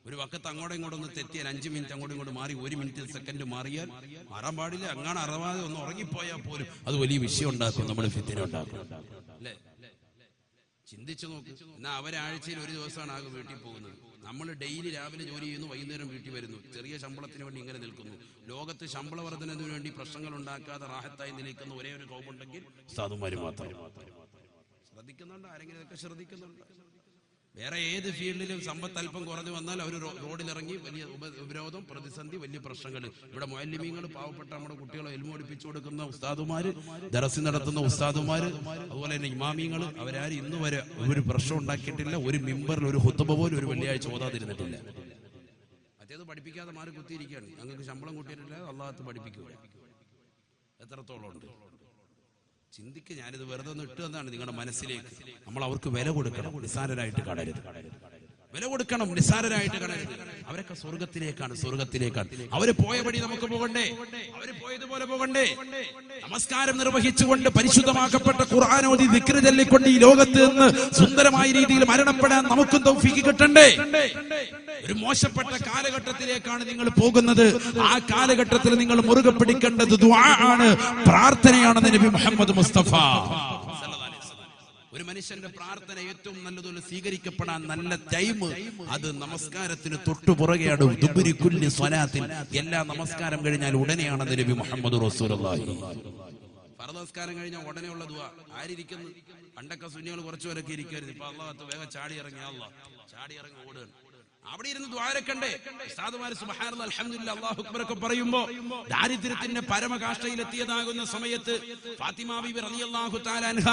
ഒരു വക്കത്ത് അങ്ങോട്ടും ഇങ്ങോട്ടൊന്ന് തെറ്റിയാൽ 5 മിനിറ്റ് അങ്ങോട്ടും ഇങ്ങോട്ട് മാറി 1 മിനിറ്റ് സെക്കൻഡ് മാറിയാൽ മാറാൻ പാടില്ല. അങ്ങനെ അറവാതെ ഒന്ന് ഉറങ്ങിപ്പോയാൽ പോലും അത് വലിയ വിഷയം ഉണ്ടാക്കും, നമ്മൾ ഫിത്തിന ഉണ്ടാക്കും. അല്ലേ? ചിന്തിച്ചു നോക്ക്. എന്നാൽ അവരാഴ്ചയിൽ ഒരു ദിവസമാണ് ആകെ വീട്ടിൽ പോകുന്നത്. നമ്മൾ ഡെയിലി രാവിലെ ജോലി ചെയ്യുന്നു, വൈകുന്നേരം വീട്ടിൽ വരുന്നു, ചെറിയ ശമ്പളത്തിന് വേണ്ടി ഇങ്ങനെ നിൽക്കുന്നു. ലോകത്ത് ശമ്പള വർധനത്തിന് വേണ്ടി പ്രശ്നങ്ങൾ ഉണ്ടാക്കാതെ റാഹത്തായി നിൽക്കുന്ന ഒരേ ഒരു കോമുണ്ടെങ്കിൽ സാധുമാര് മാത്രം. ശ്രദ്ധിക്കുന്നുണ്ട്? ആരെങ്കിലും ഇതൊക്കെ ശ്രദ്ധിക്കുന്നുണ്ട്? വേറെ ഏത് ഫീൽഡിലും സമ്പത്ത് അല്പം കുറഞ്ഞു വന്നാൽ അവർ റോഡിലിറങ്ങി വലിയ ഉപരോധം, പ്രതിസന്ധി, വലിയ പ്രശ്നങ്ങൾ. ഇവിടെ മുഅല്ലിമീങ്ങൾ, പാവപ്പെട്ട നമ്മുടെ കുട്ടികളെ ഇൽമു പഠിപ്പിച്ചു കൊടുക്കുന്ന ഉസ്താദുമാര്, ദർസ് നടത്തുന്ന ഉസ്താദുമാര്, അതുപോലെ തന്നെ ഇമാമിങ്ങൾ, അവരാരും ഇന്ന് വരെ ഒരു പ്രശ്നം ഉണ്ടാക്കിയിട്ടില്ല. ഒരു മിമ്പറിൽ ഒരു ഖുത്ബ പോലും ഒരു വെള്ളിയാഴ്ച ഓതാതിരുന്നിട്ടില്ല. മറ്റേത് പഠിപ്പിക്കാതെ മാറി കുത്തിയിരിക്കുകയാണ്. ഞങ്ങൾക്ക് ശമ്പളം കൂട്ടിയിട്ടില്ല, അള്ളാഹത്ത് പഠിപ്പിക്കുക. എത്രത്തോളം ഉണ്ട് ചിന്തിക്ക്. ഞാനിത് വെറുതെ ഒന്ന് ഇട്ടു എന്നാണ് നിങ്ങളുടെ മനസ്സിലേക്ക്. നമ്മൾ അവർക്ക് വില കൊടുക്കണം, നിസ്സാരരായിട്ട് കാണരുത്. വില കൊടുക്കണം, നിസ്സാരരായിട്ട് കാണരുത്. അവരൊക്കെ സ്വർഗത്തിലേക്കാണ്. അവര് പോയ വഴി നമുക്ക് പോകണ്ടേ? അവര് പോയതുപോലെ പോകണ്ടേ? നമസ്കാരം നിർവഹിച്ചുകൊണ്ട് പരിശുദ്ധമാക്കപ്പെട്ട ഖുർആൻ ഓതി ദിക്ർ ചൊല്ലിക്കൊണ്ട് ഈ ലോകത്ത് നിന്ന് സുന്ദരമായ രീതിയിൽ മരണപ്പെടാൻ നമുക്കും തൗഫീഖ് കിട്ടണ്ടേ? ഒരു മോശപ്പെട്ട കാലഘട്ടത്തിലേക്കാണ് നിങ്ങൾ പോകുന്നത്. ആ കാലഘട്ടത്തിൽ നിങ്ങൾ മുറുകെ പിടിക്കേണ്ടത് ദുആ ആണ്, പ്രാർത്ഥനയാണെന്ന് നബി മുഹമ്മദ് മുസ്തഫ. ഒരു മനുഷ്യന്റെ പ്രാർത്ഥന ഏറ്റവും നല്ലതുപോലെ സ്വീകരിക്കപ്പെടാൻ നല്ല ടൈം അത് നമസ്കാരത്തിന് തൊട്ടു പുറകെയാണ്. ദുബുരി കുല്ലി സ്വലാത്തിൽ, എല്ലാ നമസ്കാരം കഴിഞ്ഞാൽ ഉടനെയാണെന്ന് നബി മുഹമ്മദ് റസൂലുള്ളാഹി. ഫർദ് നമസ്കാരം കഴിഞ്ഞാൽ ഉടനെയുള്ള ദുആ. ആരിയ്ക്കുന്നു? പണ്ടൊക്കെ സുന്നികൾ കുറച്ചുപേരൊക്കെ ഇരിക്കരുത്. ഇപ്പൊ അല്ലാഹു വേഗം ചാടി ഇറങ്ങി ഓടുകയാണ്. അവിടെ ഇരുന്ന് ദ്വാരക്കണ്ടേ? ഉസ്താദുമാര് സുബ്ഹാനല്ലാഹ് അൽഹംദുലില്ലാഹ് അല്ലാഹു അക്ബർ ഒക്കെ പറയുമ്പോ ദാരിദ്ര്യത്തിന്റെ പരമകാഷ്ഠയിലെത്തിയതാകുന്ന സമയത്ത് ഫാത്തിമ ബീബി റളിയല്ലാഹു തആല അൻഹ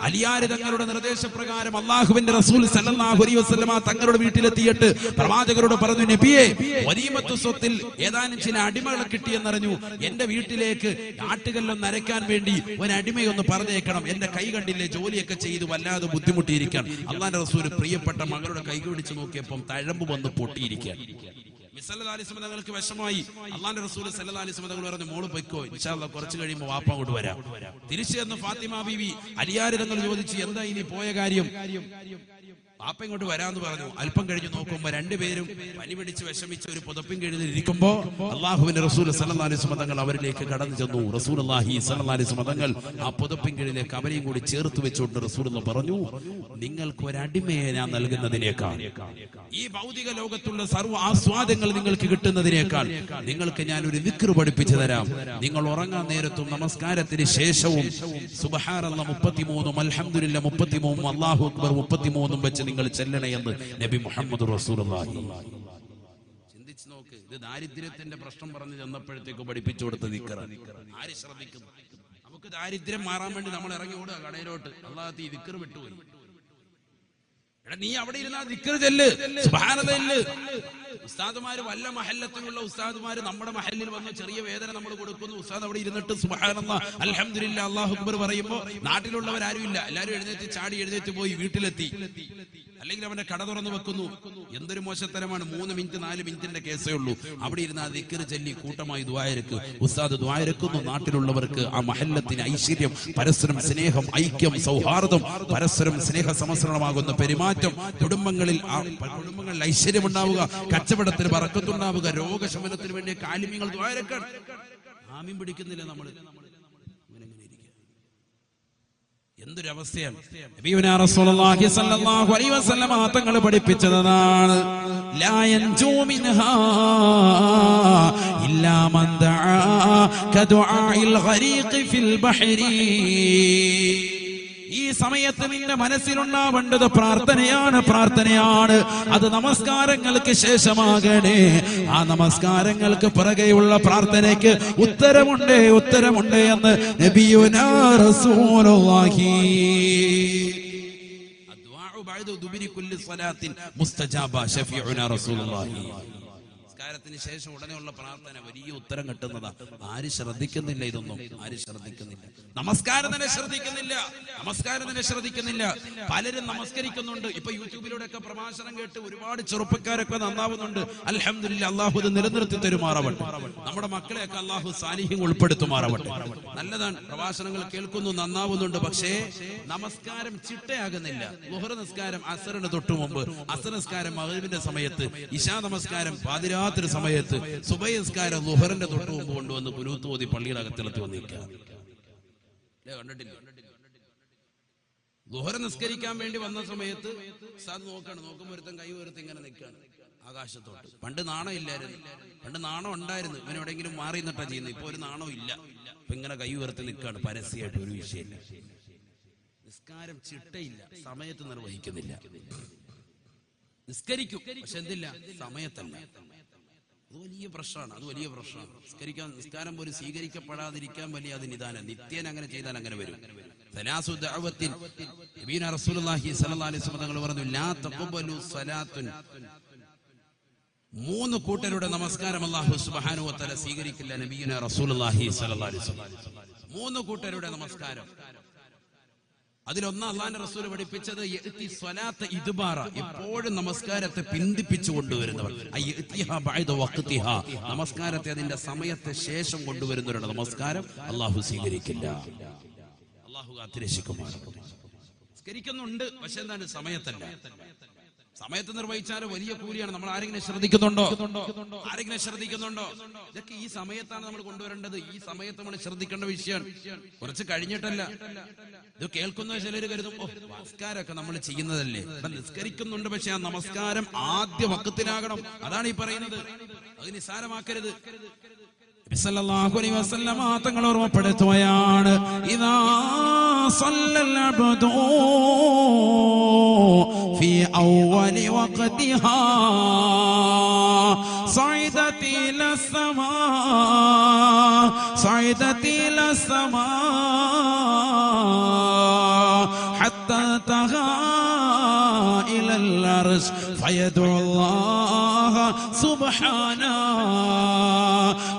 അലിയാർ തങ്ങളുടെ നിർദ്ദേശപ്രകാരം അല്ലാഹുവിന്റെ റസൂൽ സല്ലല്ലാഹു അലൈഹി വസല്ലമ തങ്ങളുടെ വീട്ടിലെത്തിയിട്ട് പ്രവാചകരോട് പറഞ്ഞു, നബിയെ, വലീമത്തു സ്വത്തിൽ ഏതാനും ചില അടിമകളെ കിട്ടിയെന്നറിഞ്ഞു. എന്റെ വീട്ടിലേക്ക് ആട്ടുകല്ലും നരയ്ക്കാൻ വേണ്ടി ഒരു അടിമയൊന്ന് പറഞ്ഞേക്കണം. എന്റെ കൈ കണ്ടില്ലേ, ജോലിയൊക്കെ ചെയ്ത് വല്ലാതെ ബുദ്ധിമുട്ടിയിരിക്കാൻ. അല്ലാഹുവിന്റെ റസൂൽ പ്രിയപ്പെട്ട മകളുടെ കൈ പിടിച്ചു നോക്കിയപ്പം തഴമ്പ് പൊട്ടിയിരിക്കുകയാണ്. തങ്ങൾക്ക് വിഷമായി. അള്ളാന്റെ റസൂൽ സല്ലല്ലാഹു അലൈഹി വസല്ലം തങ്ങൾ പറഞ്ഞു, മോള് പൊയ്ക്കോ, ഇൻഷാ അല്ലാഹ് കുറച്ച് കഴിയുമ്പോൾ വാപ്പ അങ്ങോട്ട് വരാം. തിരിച്ചു ചെന്ന് ഫാത്തിമ ബീവി അലിയാർ തങ്ങൾ ചോദിച്ചു, എന്താ ഇനി പോയ കാര്യം? വാപ്പ ഇങ്ങോട്ട് വരാന്ന് പറഞ്ഞു. അല്പം കഴിഞ്ഞ് നോക്കുമ്പോ രണ്ടുപേരും പനി പിടിച്ച് വിഷമിച്ച് ഒരു പുതപ്പിൻ കീഴിൽ ഇരിക്കുമ്പോ അള്ളാഹുവിന്റെ റസൂൽ സല്ലല്ലാഹു അലൈഹി വസല്ലം തങ്ങൾ അവരിലേക്ക് കടന്നു ചെന്നു. റസൂലുള്ളാഹി സ്വല്ലല്ലാഹു അലൈഹി വസല്ലം തങ്ങൾ ആ പുതപ്പിൻ കീഴിലേക്ക് അവരെയും കൂടി ചേർത്ത് വെച്ചുകൊണ്ട് റസൂലുള്ളാഹി പറഞ്ഞു, നിങ്ങൾക്ക് ഒരടിമയെ ഞാൻ നൽകുന്നതിനേക്കാൾ, ഈ ഭൗതിക ലോകത്തുള്ള സർവ്വ ആസ്വാദങ്ങൾ നിങ്ങൾക്ക് കിട്ടുന്നതിനേക്കാൾ നിങ്ങൾക്ക് ഞാൻ ഒരു ദിക്ർ പഠിപ്പിച്ചു തരാം. നിങ്ങൾ ഉറങ്ങാൻ നേരത്തും നമസ്കാരത്തിന് ശേഷവും സുബ്ഹാനല്ലാഹ് 33 അൽഹംദുലില്ലാഹ് 33 അല്ലാഹു അക്ബർ 33 വെച്ച് നിങ്ങൾ ചെല്ലണമെന്ന് നബി മുഹമ്മദ് റസൂലുള്ളാഹി. ചിന്തിച്ചു നോക്ക്. ഇത് ദാരിദ്ര്യത്തിന്റെ പ്രശ്നം പറഞ്ഞു ചെന്നപ്പോഴത്തേക്ക് പഠിപ്പിച്ചു കൊടുത്ത ദിക്റാണ്. ആര് ശ്രദ്ധിക്കുന്നു? നമുക്ക് ദാരിദ്ര്യം മാറാൻ വേണ്ടി നമ്മൾ ഇറങ്ങി ഓടുക കടയിലോട്ട്. അല്ലാഹു ഈ ദിക്ർ വിട്ടുപോയി. നീ അവിടെ ഇരുന്ന ദിക്ർ ചെല്ല്, സുബ്ഹാനല്ലാഹ്. ഉസ്താദുമാര് വല്ല മഹല്ലത്തിലുള്ള ഉസ്താദുമാര് നമ്മുടെ മഹല്ലിൽ വന്ന് ചെറിയ വേദന നമ്മൾ കൊടുക്കുന്നു. ഉസ്താദ് അവിടെ ഇരുന്നിട്ട് സുബ്ഹാനല്ലാഹ് അൽഹംദുലില്ലാഹ് അല്ലാഹു അക്ബർ പറയുമ്പോ നാട്ടിലുള്ളവരാരും ഇല്ല. എല്ലാവരും എഴുന്നേറ്റ് പോയി വീട്ടിലെത്തി. അല്ലെങ്കിൽ അവന്റെ കട തുറന്നു വെക്കുന്നു. എന്തൊരു മോശത്തരമാണ്. 3 മിനിറ്റ് 4 മിനിറ്റിന്റെ കേസേ ഉള്ളൂ. അവിടെ ഇരുന്ന് ആ ദിക്ർ ചൊല്ലി കൂട്ടമായി ദുആയിരക്ക്. ഉസ്താദ് ദുആയിരക്കുന്നു. നാട്ടിലുള്ളവർക്ക് ആ മഹല്ലത്തിന് ഐശ്വര്യം, പരസ്പരം സ്നേഹം, ഐക്യം, സൗഹാർദ്ദം, പരസ്പരം സ്നേഹ സമസ്രണമാകുന്ന പെരുമാറ്റം, കുടുംബങ്ങളിൽ ഐശ്വര്യം ഉണ്ടാവുക, കച്ചവടത്തിന് ബറക്കത്തുണ്ടാവുക, രോഗശമനത്തിന് വേണ്ടി കാലിമ്യങ്ങൾ ദുആയിരക്കാൻ. ആമീൻ പിടിക്കുന്നില്ല നമ്മൾ. എന്തൊരവസ്ഥയാണ്. നബിയുനാ റസൂലുള്ളാഹി സ്വല്ലല്ലാഹു അലൈഹി വസല്ലം തങ്ങൾ പഠിപ്പിച്ചതാണ്, ലാ യൻജൂ മിൻഹാ ഇല്ലാ മൻ ദആ കദുആഇൽ ഗരീഖി ഫിൽ ബഹരി. ഈ സമയത്ത് നിന്റെ മനസ്സിലുണ്ടാവേണ്ടത് പ്രാർത്ഥനയാണ്. അത് നമസ്കാരങ്ങൾക്ക് ശേഷമാകണേ. ആ നമസ്കാരങ്ങൾക്ക് പിറകെയുള്ള പ്രാർത്ഥനയ്ക്ക് ഉത്തരമുണ്ട് എന്ന് നബിയുനാ റസൂലുള്ളാഹി. അദ്ദുആഉ ബഅദ ദുബരി കുല്ലി സ്വലാത്തിൻ മുസ്തജാബ ശഫീഉനാ റസൂലുള്ളാഹി. നമസ്കാരത്തിന് ശേഷം ഉടനെയുള്ള പ്രാർത്ഥന വലിയ ഉത്തരം കിട്ടുന്നതാ. ആര് ശ്രദ്ധിക്കുന്നില്ല? ഇതൊന്നും ആര് ശ്രദ്ധിക്കുന്നില്ല. നമസ്കാരം തന്നെ ശ്രദ്ധിക്കുന്നില്ല. പലരും നമസ്കരിക്കുന്നുണ്ട്. ഇപ്പൊ യൂട്യൂബിലൂടെ ഒക്കെ പ്രഭാഷണം കേട്ട് ഒരുപാട് ചെറുപ്പക്കാരൊക്കെ നന്നാവുന്നുണ്ട്. അൽഹംദുലില്ലാഹ്, അള്ളാഹു ഇത് നിലനിർത്തി തരുമാറാവട്ടെ. നമ്മുടെ മക്കളെയൊക്കെ അള്ളാഹു സാലിഹ്യം ഉൾപ്പെടുത്തുമാറാവട്ടെ. നല്ലതാണ്, പ്രഭാഷണങ്ങൾ കേൾക്കുന്നു, നന്നാവുന്നുണ്ട്. പക്ഷേ നമസ്കാരം ചിട്ടയാകുന്നില്ല. ളുഹർ നിസ്കാരം അസറിന് തൊട്ടു മുമ്പ്, അസർ നിസ്കാരം മഗ്രിബിന്റെ സമയത്ത്, ഇശാ നമസ്കാരം പാതിരാത്രി സമയത്ത്, സുബഹി നിസ്കാരം ളുഹറിന്റെ തൊട്ടു മുമ്പ് കൊണ്ടുവന്ന് കുനൂത്ത് ഓതി പള്ളിയുടെ അകത്തിലെത്തി വന്നിരിക്കുക. കണ്ടിട്ടില്ല? ളുഹർ നിസ്കരിക്കാൻ വേണ്ടി വന്ന സമയത്ത് നോക്കുമ്പോൾ ഒരുത്തൻ കൈ ഉയർത്തി ഇങ്ങനെ നിൽക്കുകയാണ് ആകാശത്തോട്ട്. പണ്ട് നാണം ഇല്ലായിരുന്നു, പണ്ട് നാണം ഉണ്ടായിരുന്നു. ഇവൻ എവിടെയെങ്കിലും മാറി നിന്നിട്ടാ ചെയ്യുന്നത്. ഇപ്പൊ ഒരു നാണം ഇല്ല. ഇപ്പൊ ഇങ്ങനെ കൈ ഉയർത്തി നിൽക്കുകയാണ് പരസ്യമായിട്ട്. ഒരു വിഷയമില്ല. നിസ്കാരം ചിട്ടയില്ല, സമയത്ത് നിർവഹിക്കുന്നില്ല. നിസ്കരിക്കും, പക്ഷെ എന്തില്ല, സമയത്തല്ല. അത് വലിയ പ്രശ്നമാണ്. നിസ്കാരം പോലും സ്വീകരിക്കപ്പെടാതിരിക്കാൻ വലിയ അത് നിദാനം. നിത്യേന അങ്ങനെ ചെയ്താൽ അങ്ങനെ വരും. സലാസു ദഅവത്തിൻ നബിയുനാ റസൂലുള്ളാഹി സ്വല്ലല്ലാഹു അലൈഹി വസല്ലം തങ്ങൾ പറഞ്ഞു, ലാ തഖബലു സലാത്തുൻ. 3 കൂട്ടരുടെ നമസ്കാരം അല്ലാഹു സുബ്ഹാനഹു വ തആല സ്വീകരിക്കില്ല. നബിയുനാ റസൂലുള്ളാഹി സ്വല്ലല്ലാഹു അലൈഹി വസല്ലം 3 കൂട്ടരുടെ നമസ്കാരം. അതിലൊന്ന് അള്ളാന്റെ റസൂൽ പഠിപ്പിച്ചത് എപ്പോഴും നമസ്കാരത്തെ പിന്തിപ്പിച്ചു കൊണ്ടുവരുന്നവർ. നമസ്കാരത്തെ അതിന്റെ സമയത്തെ ശേഷം കൊണ്ടുവരുന്നവരുടെ നമസ്കാരം അള്ളാഹു സ്വീകരിക്കില്ല. അള്ളാഹു കാത്തിരക്ഷിക്കുമാറാകട്ടെ. നിസ്കരിക്കുന്നുണ്ട്, പക്ഷെ എന്താണ്, സമയത്തല്ല. സമയത്ത് നിർവഹിച്ചാൽ വലിയ കൂലിയാണ്. നമ്മൾ ആരെങ്കിലും ശ്രദ്ധിക്കുന്നുണ്ടോ? ഇതൊക്കെ ഈ സമയത്താണ് നമ്മൾ കൊണ്ടുവരേണ്ടത്. ഈ സമയത്ത് നമ്മൾ ശ്രദ്ധിക്കേണ്ട വിഷയമാണ്, കുറച്ച് കഴിഞ്ഞിട്ടല്ല. ഇത് കേൾക്കുന്ന ചിലര് കരുതും, നമസ്കാരമൊക്കെ നമ്മൾ ചെയ്യുന്നതല്ലേ. നിസ്കരിക്കുന്നുണ്ട്, പക്ഷെ ആ നമസ്കാരം ആദ്യ വഖത്തിലാകണം. അതാണ് ഈ പറയുന്നത്. അത് നിസ്സാരമാക്കരുത്. സല്ലല്ലാഹു അലൈഹി വസല്ലം തങ്ങൾ ഓർമ്മപ്പെടുത്തുകയാണ്, ഇദാ സല്ലൽ അബ്ദു ഫീ അവ്വലി വഖതിഹാ സഅദത് ഇലാ സമാ ഹത്താ തഹാ ഇലൽ അർശ് ഫയദഉ അല്ലാഹ സുബ്ഹാനാ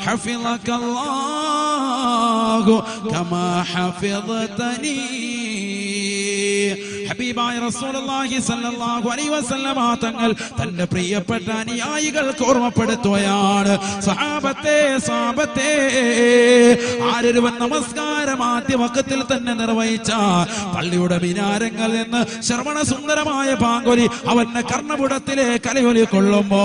حفظك الله كما حفظتني. ഹബീബായ റസൂലുള്ളാഹി സ്വല്ലല്ലാഹു അലൈഹി വസല്ലം തങ്ങൾ തന്റെ പ്രിയപ്പെട്ട അനുയായികൾക്ക് ഓർമ്മപ്പെടുത്തുകയാണ്, സഹാബത്തെ ആരൊരുവൻ നമസ്കാരം ആദ്യ വഖത്തിൽ തന്നെ നിർവഹിച്ച പള്ളിയുടെ മിനാരങ്ങളിൽ നിന്ന് ശ്രവണ സുന്ദരമായ പാങ്കൊലി അവന്റെ കർണപുടത്തിലേക്ക് അലയൊലി കൊള്ളുമ്പോ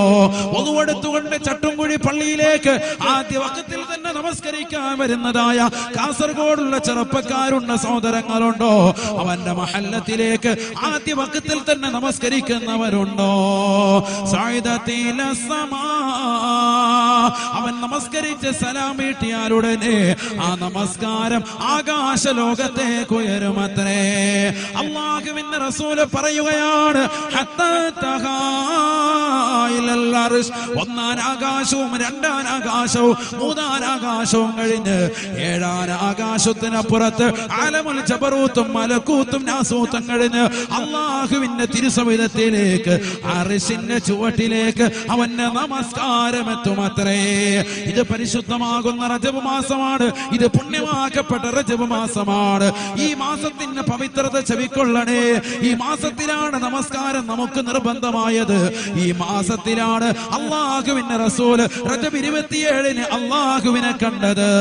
ഒതുവെടുത്തുകൊണ്ട് ചട്ടുംകുഴി പള്ളിയിലേക്ക് ആദ്യ വഖത്തിൽ തന്നെ നമസ്കരിക്കാൻ വരുന്നതായ കാസർഗോഡുള്ള ചെറുപ്പക്കാരുണ്ട്, സഹോദരങ്ങളുണ്ടോ? അവന്റെ മഹല്ലത്തിലേക്ക് ആദ്യ വഖത്തിൽ തന്നെ നമസ്കരിക്കുന്നവരുണ്ടോ? അവൻ നമസ്കരിച്ച് സലാം വീട്ടിയാലുടനെ ആ നമസ്കാരം ആകാശ ലോകത്തേക്ക് ഉയരുമത്രേ. അല്ലാഹുവിന്റെ റസൂല് പറയുകയാണ്, ഒന്നാം ആകാശവും രണ്ടാം ആകാശവും മൂന്നാം ആകാശവും കഴിഞ്ഞ് ഏഴാം ആകാശത്തിനപ്പുറത്ത് ആലമുൽ ജബറൂത്തും മലക്കൂത്തും നാസൂത്തും കഴിഞ്ഞ് അല്ലാഹുവിന്റെ തിരുസവിധത്തിലേക്ക് അർശിന്റെ ചുവട്ടിലേക്ക് അവന്റെ നമസ്കാരം എത്തുമത്രേ. ഇത് പരിശുദ്ധമാകുന്ന റജബ് മാസമാണ്. ഇത് പുണ്യമാക്കപ്പെട്ട റജബ് മാസമാണ്. ഈ മാസത്തിന്റെ പവിത്രത ചെവിക്കൊള്ളണേ. ഈ മാസത്തിലാണ് നമസ്കാരം നമുക്ക് നിർബന്ധമായത്. ഈ മാസത്തിലാണ് അല്ലാഹുവിന്റെ റസൂൽ റജബ് 27 അല്ലാഹുവിനെ കണ്ടത്.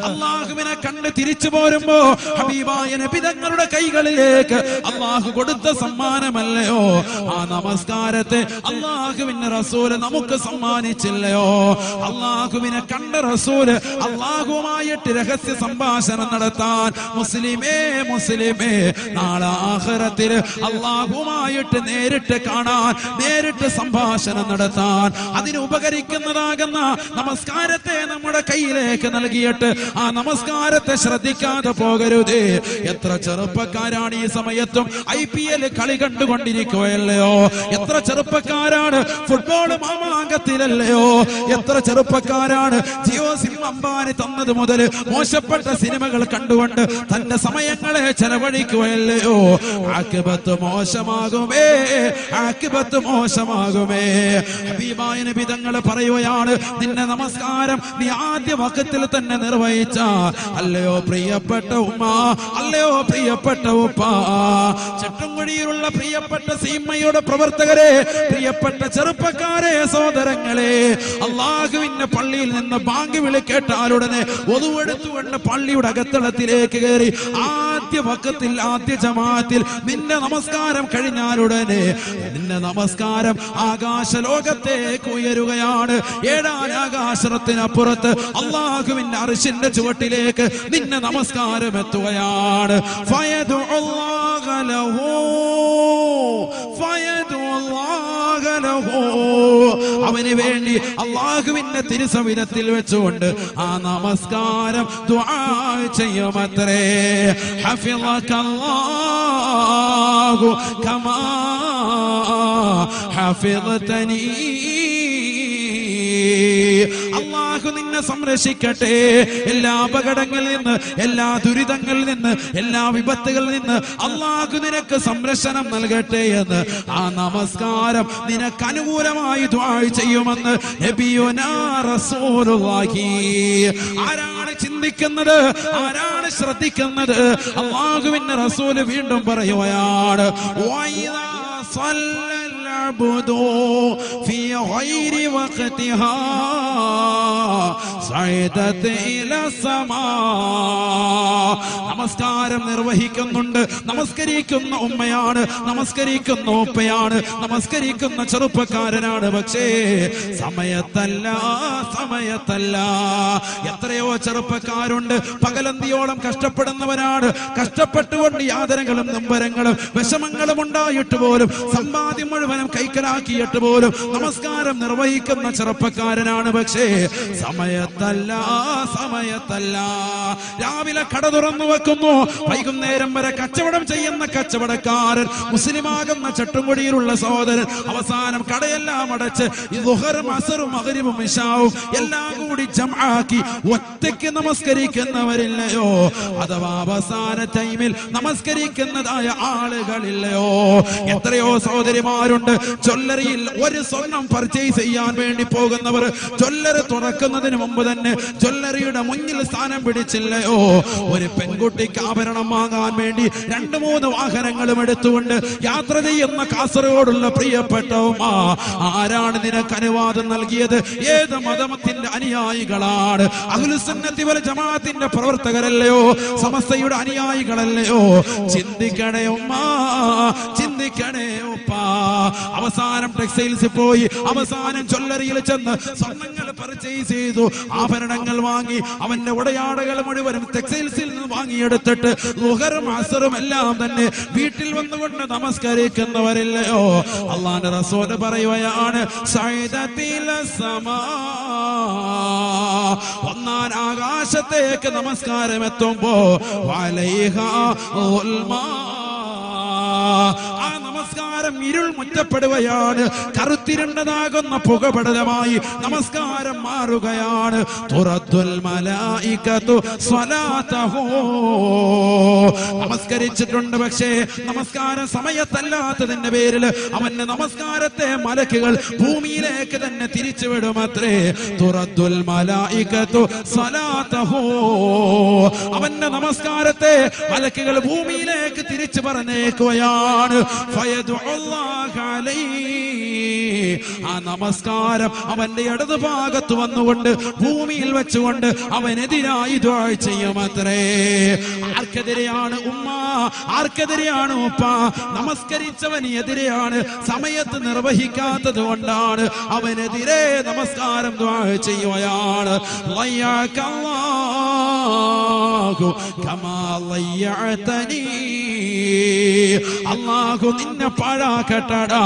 അല്ലാഹുവിനെ കണ്ട് തിരിച്ചു പോരുമ്പോ ഹബീബായ നബി തങ്ങളുടെ കൈകളിലേക്ക് അല്ലാഹു കൊടുത്ത സമ്മാനമല്ലയോ ആ നമസ്കാരത്തെ അല്ലാഹുവിന്റെ റസൂല് നമുക്ക് സമ്മാനിച്ചില്ലയോ? അല്ലാഹുവിനെ കണ്ട റസൂല് അല്ലാഹുവുമായിട്ട് രഹസ്യ സംഭാഷണം നടത്താൻ മുസ്ലിമേ നാളെ ആഖിറത്തിൽ അല്ലാഹുവുമായിട്ട് നേരിട്ട് കാണാൻ, നേരിട്ട് സംഭാഷണം നടത്താൻ അതിന് ഉപകരിക്കുന്നതാകുന്ന നമസ്കാരത്തെ നമ്മുടെ കയ്യിലേക്ക് നൽകിയിട്ട് ആ നമസ്കാരത്തെ ശ്രദ്ധിക്കാതെ പോകരുത്. എത്ര ചെറുപ്പക്കാരാണ് ഈ സമയത്തും IPL കളി കണ്ടുകൊണ്ടിരിക്കുകയല്ലയോ? എത്ര ചെറുപ്പക്കാരാണ് ഫുട്ബോൾ മാമാങ്കത്തിലല്ലയോ? എത്ര ചെറുപ്പക്കാരാണ് ജിയോ സിം അംബാനി തന്നത് മുതൽ മോശപ്പെട്ട സിനിമകൾ കണ്ടുകൊണ്ട് തന്റെ സമയങ്ങളെ ചെലവഴിക്കുകയല്ലയോ? ആഖിബത്ത് മോശമാകുമേ, ആഖിബത്ത് മോശമാകുമേ. ഹബീബായ നബി തങ്ങൾ പറയുകയാണ്, നിന്റെ നമസ്കാരം നീ ആദ്യ വഖത്തിൽ തന്നെ നിർവഹിച്ച അല്ലയോ പ്രിയപ്പെട്ട ഉമ്മ, അല്ലയോ പ്രിയപ്പെട്ട ഉപ്പ. ചട്ടുംകുഴിയിലുള്ള പ്രിയപ്പെട്ട സീമയുടെ പ്രവർത്തകരെ, പ്രിയപ്പെട്ട ചെറുപ്പക്കാരെ, സഹോദരങ്ങളെ, അല്ലാഹുവിന്റെ പള്ളിയിൽ നിന്ന് ബാങ്ക് വിളി കേട്ടാലുടനെ ഒതുവെടുത്തുകൊണ്ട് പള്ളിയുടെ അകത്തളത്തിലേക്ക് കയറി ആദ്യ വഖത്തിൽ, ആദ്യ ജമാഅത്തിൽ നിന്റെ നമസ്കാരം കഴിഞ്ഞാലുടനെ നിന്റെ നമസ്കാരം ആകാശ ലോകത്തേക്ക് ഉയരുകയാണ്. ഏഴാം ആകാശത്തിനപ്പുറത്ത് അല്ലാഹുവിന്റെ അർശിന്റെ ചുവട്ടിലേക്ക് നിന്റെ നമസ്കാരം എത്തുകയാണ്. അവന് വേണ്ടി അല്ലാഹുവിന്റെ തിരുസവിധത്തിൽ വെച്ചുകൊണ്ട് ആ നമസ്കാരം ദുആ ചെയ്യുമത്രേ. ഹഫിളകല്ലാഹു കമാ ഹഫിളതനീ. അല്ലാഹു നിന്നെ സംരക്ഷിക്കട്ടെ എല്ലാ അപകടങ്ങളിൽ നിന്ന്, എല്ലാ ദുരിതങ്ങളിൽ നിന്ന്, എല്ലാ വിപത്തുകളിൽ നിന്ന് അല്ലാഹു നിനക്ക് സംരക്ഷണം നൽകട്ടെ എന്ന് ആ നമസ്കാരം നിനക്ക് അനുകൂലമായി ദുആ ചെയ്യുമെന്ന് നബിയുനാ റസൂലുള്ളാഹി. ആരാണ് ചിന്തിക്കുന്നത്? ആരാണ് ശ്രദ്ധിക്കുന്നത്? അല്ലാഹുവിന്റെ റസൂൽ വീണ്ടും പറയുകയാണ്, വൈദാ സല്ലൽ അബ്ദു ഫീ ഗൈരി വഖതിഹാ സഅദത ഇലാ സമാ. നമസ്കാരം നിർവഹിക്കുന്നുണ്ട്, നമസ്കരിക്കുന്ന ഉമ്മയാണ്, നമസ്കരിക്കുന്ന ഉപ്പയാണ്, നമസ്കരിക്കുന്ന ചെറുപ്പക്കാരനാണ്. പക്ഷേ സമയത്തല്ല. എത്രയോ ചെറുപ്പക്കാരുണ്ട് പകലന്തിയോളം കഷ്ടപ്പെടുന്നവരാണ്. കഷ്ടപ്പെട്ടുകൊണ്ട് യാതനകളും നൊമ്പരങ്ങളും വിഷമങ്ങളും ഉണ്ടായിട്ട് പോലും, സമ്പാദ്യം മുഴുവനും കൈക്കലാക്കിയിട്ട് പോലും നമസ്കാരം നിർവഹിക്കുന്ന ചെറുപ്പക്കാരനാണ്. പക്ഷേ സമയത്തല്ല. രാവിലെ കട തുറന്നു വെക്കുന്നു, വൈകുന്നേരം വരെ കച്ചവടം ചെയ്യുന്ന കച്ചവടക്കാരൻ, മുസ്ലിമാകുന്ന ചട്ടുംകുടിയിലുള്ള സഹോദരൻ അവസാനം കടയെല്ലാം അടച്ച് ദുഹറും അസറും മഗ്രിബും ഇശാവും എല്ലാം കൂടി ജംആക്കി ഒറ്റയ്ക്ക് നമസ്കരിക്കുന്നവരില്ലയോ? അഥവാ അവസാന ടൈമിൽ നമസ്കരിക്കുന്നതായ ആളുകളില്ലയോ? എത്രയോ സഹോദരിമാരുണ്ട് ജ്വല്ലറിയിൽ ഒരു സ്വർണം പർച്ചേസ് ചെയ്യാൻ വേണ്ടി പോകുന്നവർ ജ്വല്ലറി തുറക്കുന്നതിന് മുമ്പ് തന്നെ ജ്വല്ലറിയുടെ മുന്നിൽ സ്ഥാനം പിടിച്ചില്ലയോ? ഒരു പെൺകുട്ടിക്ക് ആഭരണം വാങ്ങാൻ വേണ്ടി 2-3 വാഹനങ്ങളും എടുത്തുകൊണ്ട് യാത്ര ചെയ്യുന്ന കാസർഗോഡുള്ള പ്രിയപ്പെട്ട ഉമ്മ, ആരാണ് നിനക്ക് അനുവാദം നൽകിയത്? ഏത് മതത്തിന്റെ അനുയായികളാണ്? അഹ്ലുസുന്നത്തി വൽ ജമാഅത്തിന്റെ പ്രവർത്തകരല്ലയോ? സമസ്തയുടെ അനുയായികളല്ലയോ? ചിന്തിക്കണേ ഉമ്മ, ചിന്തിക്കണേ ഉപ്പ. അവസാനം ടെക്സ്റ്റൈൽസിൽ പോയി, അവസാനം ജ്വല്ലറിയിൽ ചെന്ന് സ്വർണ്ണങ്ങൾ പർച്ചേസ് ചെയ്തു, ആഭരണങ്ങൾ വാങ്ങി, അവന്റെ ഉടയാടകൾ മുഴുവനും ടെക്സ്റ്റൈൽസിൽ നിന്ന് വാങ്ങിയെടുത്തിട്ട് ളുഹറും അസറും എല്ലാം തന്നെ വീട്ടിൽ വന്നുകൊണ്ട് നമസ്കരിക്കുന്നവരില്ലയോ? അല്ലാഹുവിന്റെ റസൂൽ പറയുകയാണ്, സഅദതിൽ സമാ, ഒന്നാം ആകാശത്തേക്ക് നമസ്കാരം എത്തുമ്പോ വലൈഹാ ഉൽമാ, ആ നമസ്കാരം ഇരുൾ മുറ്റപ്പെടുകയാണ്. കറുത്തിരുണ്ടതാകുന്ന പുകപടലമായി നമസ്കാരം മാറുകയാണ്. തുറത്തുൽ മലായികതു സ്വലാതഹു, നമസ്കരിച്ചിട്ടുണ്ട് പക്ഷേ നമസ്കാരം സമയത്തല്ലാത്തതിന്റെ പേരിൽ അവന്റെ നമസ്കാരത്തെ മലക്കുകൾ ഭൂമിയിലേക്ക് തന്നെ തിരിച്ചുവിടുമത്രേ. തുറത്തുൽ മലായികതു സ്വലാതഹു, അവന്റെ നമസ്കാരത്തെ മലക്കുകൾ ഭൂമിയിലേക്ക് തിരിച്ചു പറഞ്ഞേക്കുകയാണ്. ആ നമസ്കാരം അവന്റെ ഇടതു ഭാഗത്ത് വന്നുകൊണ്ട് ഭൂമിയിൽ വെച്ചുകൊണ്ട് അവനെതിരായി ദുആ ചെയ്യുമത്രേ. ആർക്കെതിരെയാണ് ഉമ്മ? ആർക്കെതിരെയാണ് ഉപ്പ? നമസ്കരിച്ചവന് എതിരെയാണ്. സമയത്ത് നിർവഹിക്കാത്തത് കൊണ്ടാണ് അവനെതിരെ നമസ്കാരം ദുആ ചെയ്യുകയാണ്. അല്ലാഹു കമാ ളയ്യഅതനീ, അല്ലാഹു നിന്നെ പാഴാക്കട്ടടാ,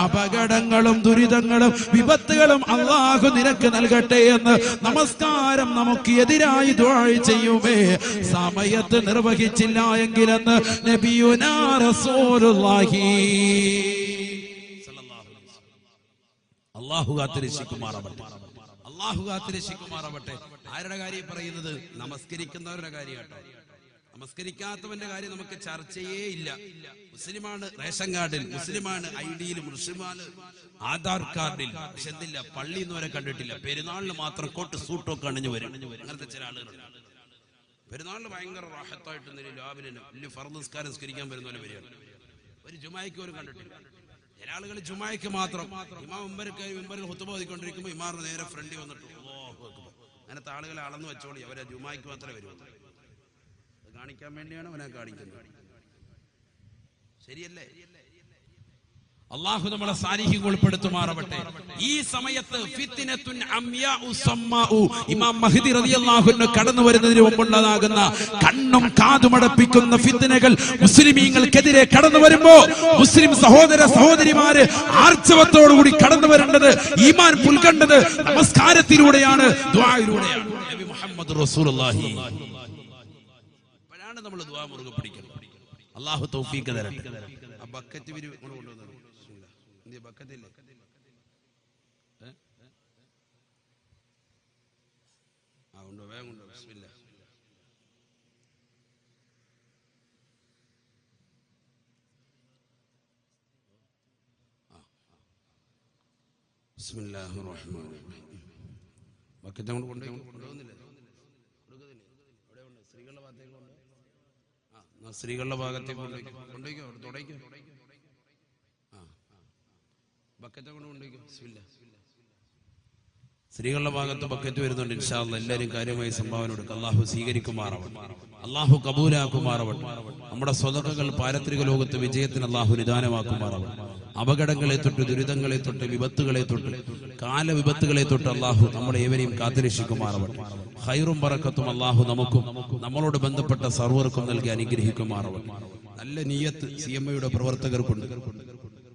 അപകടങ്ങളും ദുരിതങ്ങളും വിപത്തുകളും അല്ലാഹു നിനക്ക് നൽകട്ടെ എന്ന് നമസ്കാരം നമുക്ക് എതിരായി ദുആ ചെയ്യുമേ. സമയത്ത് നിർവഹിച്ചില്ല എങ്കിലെന്ന് നബിയുനാ റസൂലുള്ളാഹി അല്ലാഹു കാത്തിരക്ഷിക്കുമാറാവട്ടെ, അല്ലാഹു കാത്തിരക്ഷിക്കുമാറാവട്ടെ. ആരുടെ കാര്യം പറയുന്നത്? നമസ്കരിക്കുന്നവരുടെ കാര്യം കേട്ടോ. നമസ്കരിക്കാത്തവന്റെ കാര്യം നമുക്ക് ചർച്ചയേ ഇല്ല. മുസ്ലിമാണ് റേഷൻ കാർഡിൽ, മുസ്ലിമാണ് ഐഡിയിൽ, മുസ്ലിമാണ് ആധാർ കാർഡിൽ, പക്ഷെ എന്തില്ല, പള്ളിയിൽ നിന്ന് വരെ കണ്ടിട്ടില്ല. പെരുന്നാളിന് മാത്രം കോട്ട് സൂട്ടൊക്കെ അണിഞ്ഞു വരും. അങ്ങനത്തെ ചില ആളുകളുണ്ട്. പെരുന്നാളിന് ഭയങ്കര റാഹത്തായിട്ട് രാവിലെ വലിയ ഫർദ് നിസ്കാരം നിസ്കരിക്കാൻ വരുന്ന പോലെ വരികയാണ്. ഒരു ജുമായ്ക്ക് പോലും കണ്ടിട്ടില്ല. ചില ആളുകൾ ജുമായ്ക്ക് മാത്രം ഇമാം മുമ്പറിൽ ഹുതുബ ഓതിക്കൊണ്ടിരിക്കുമ്പോൾ ഇമാറിന് നേരെ ഫ്രണ്ടിൽ വന്നിട്ട് അങ്ങനത്തെ ആളുകളെ അളന്നു വെച്ചോളി, അവരെ ജുമായ്ക്ക് മാത്രമേ വരൂ. അത് കാണിക്കാൻ വേണ്ടിയാണ് അവനെ കാണിക്കുന്നത്. ശരിയല്ലേ? അല്ലാഹു നമ്മളെ സാലിഹ്യങ്ങൾ ഉൾപ്പെടുത്തുമാറാവട്ടെ. ഈ സമയത്ത് ഫിത്നത്തുൻ അംയാഉ സമ്മാഉ, ഇമാം മഹ്ദി റളിയല്ലാഹു അൻഹു കടന്നു വരുന്നതിന് മുമ്പുള്ളതാകുന്ന കണ്ണും കാതുമടപ്പിക്കുന്ന ഫിത്നകൾ മുസ്ലിമീങ്ങൾക്കെതിരെ കടന്നു വരുമ്പോ മുസ്ലിം സഹോദര സഹോദരിമാര് ആർജവത്തോടുകൂടി കടന്നു വരേണ്ടത്, ഈമാൻ പുൽകേണ്ടത് നമസ്കാരത്തിലൂടെയാണ്, ദുആയിലൂടെയാണ്. നബി മുഹമ്മദ് റസൂലുള്ളാഹി അപ്പോഴാണ് നമ്മൾ ദുആ മുറുകെ പിടിക്കുന്നത്. അല്ലാഹു തൗഫീഖ് തരട്ടെ. ആ ബക്കറ്റ് കൊണ്ടുവന്നത് ബക്കറ്റില്ലേ? ഉണ്ടോ? വേഗം ഉണ്ടോ? ബിസ്മില്ലാ. ബിസ്മില്ലാഹിർ റഹ്മാനിർ റഹീം. ബക്കറ്റ് കൊണ്ട് കൊണ്ടുപോകുന്നില്ലേ? സ്ത്രീകളുടെ ഭാഗത്തേക്ക് സ്ത്രീകളുടെ ഭാഗത്തേക്ക് കൊണ്ടുപോയിക്കോ, തുടയ്ക്കോ. ബക്കറ്റ് കൊണ്ട് കൊണ്ടുപോയിക്കോ. ബിസ്മില്ലാ. സ്ത്രീകളുടെ ഭാഗത്ത് ബക്കറ്റ് വരുന്നുണ്ട്. ഇൻഷാ അല്ലാഹ് എല്ലാവരും കാര്യമായി സംഭാവന കൊടുക്കുക. അല്ലാഹു സ്വീകരിക്കുമാറാവട്ടെ, അല്ലാഹു കബൂലാക്കുമാറാവട്ടെ. നമ്മുടെ സ്വതക്കകൾ പാരത്രിക ലോകത്ത് വിജയത്തിന് അല്ലാഹു നിദാനമാക്കുമാറാവട്ടെ. അപകടങ്ങളെ തൊട്ട്, ദുരിതങ്ങളെ തൊട്ട്, വിപത്തുകളെ തൊട്ട്, കാലവിപത്തുകളെ തൊട്ട് അല്ലാഹു നമ്മളെ ഏവരെയും കാത്തുരക്ഷിക്കുമാറാവട്ടെ. ഖൈറും ബറക്കത്തും അല്ലാഹു നമുക്കും നമ്മളോട് ബന്ധപ്പെട്ട സർവർക്കും നൽകി അനുഗ്രഹിക്കുമാറാവട്ടെ. നല്ല നിയ്യത്ത് CMA പ്രവർത്തകർക്കുണ്ട്.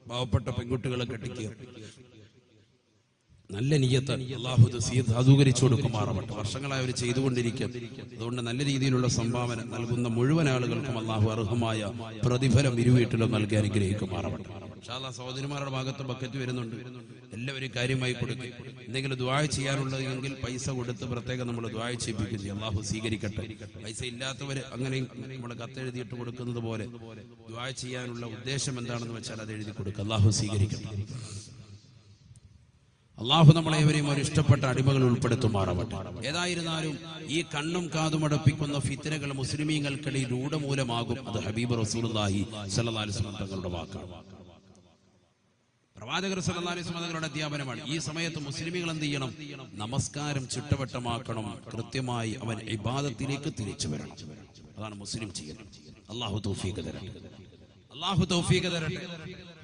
പാവപ്പെട്ട പെൺകുട്ടികളെ കെട്ടിക്കുക, നല്ല നിയ്യത്ത് അല്ലാഹു സാധൂകരിച്ചു കൊടുക്കുമാറാവട്ടെ. വർഷങ്ങളായി അവർ ചെയ്തുകൊണ്ടിരിക്കും. അതുകൊണ്ട് നല്ല രീതിയിലുള്ള സംഭാവന നൽകുന്ന മുഴുവൻ ആളുകൾക്കും അല്ലാഹു അർഹമായ പ്രതിഫലം ഇരുവീട്ടിലും നൽകി അനുഗ്രഹിക്കുമാറാവട്ടെ. ഇൻഷാ അല്ലാഹ് സഹോദരിമാരുടെ ഭാഗത്ത് ബക്കറ്റ് വരുന്നുണ്ട്. എല്ലാവരും കാര്യമായി കൊടുക്കും. എന്തെങ്കിലും ദുആ ചെയ്യാനുള്ളതെങ്കിൽ പൈസ കൊടുത്ത് പ്രത്യേകം നമ്മൾ ദുആ ചെയ്യിപ്പിക്കും. അല്ലാഹു സ്വീകരിക്കട്ടെ. പൈസ ഇല്ലാത്തവര് അങ്ങനെ നമ്മൾ കത്തെഴുതിയിട്ട് കൊടുക്കുന്നത് പോലെ ദുആ ചെയ്യാനുള്ള ഉദ്ദേശം എന്താണെന്ന് വെച്ചാൽ അത് എഴുതി കൊടുക്കുക. അല്ലാഹു സ്വീകരിക്കട്ടെ. അല്ലാഹു നമ്മളെവരെയും ഒരു ഇഷ്ടപ്പെട്ട അടിമകൾ ഉൾപ്പെടുത്തുമാറാവട്ടെ. ഏതായിരുന്നാലും ഈ കണ്ണും കാതും അടപ്പിക്കുന്ന ഫിത്നകൾ മുസ്ലിമീങ്ങൾക്കിടയിൽ രൂഢമൂലമാകും. അത് ഹബീബ് റസൂലുള്ളാഹി സ്വല്ലല്ലാഹു അലൈഹി വസല്ലം തങ്ങളുടെ വാക്കാണ്. പ്രവാചകർ സല്ലല്ലാഹു അലൈഹി വസല്ലം തങ്ങളുടെ അധ്യാപനമാണ്. ഈ സമയത്ത് മുസ്ലിമീങ്ങൾ എന്ത് ചെയ്യണം? നമസ്കാരം ചുട്ടവട്ടമാക്കണം. കൃത്യമായി അവൻ ഇബാദത്തിലേക്ക് തിരിച്ചു വരണം. അതാണ് മുസ്ലിം ചെയ്യണം. അല്ലാഹു തൗഫീഖ് തരട്ടെ, അല്ലാഹു തൗഫീഖ് തരട്ടെ.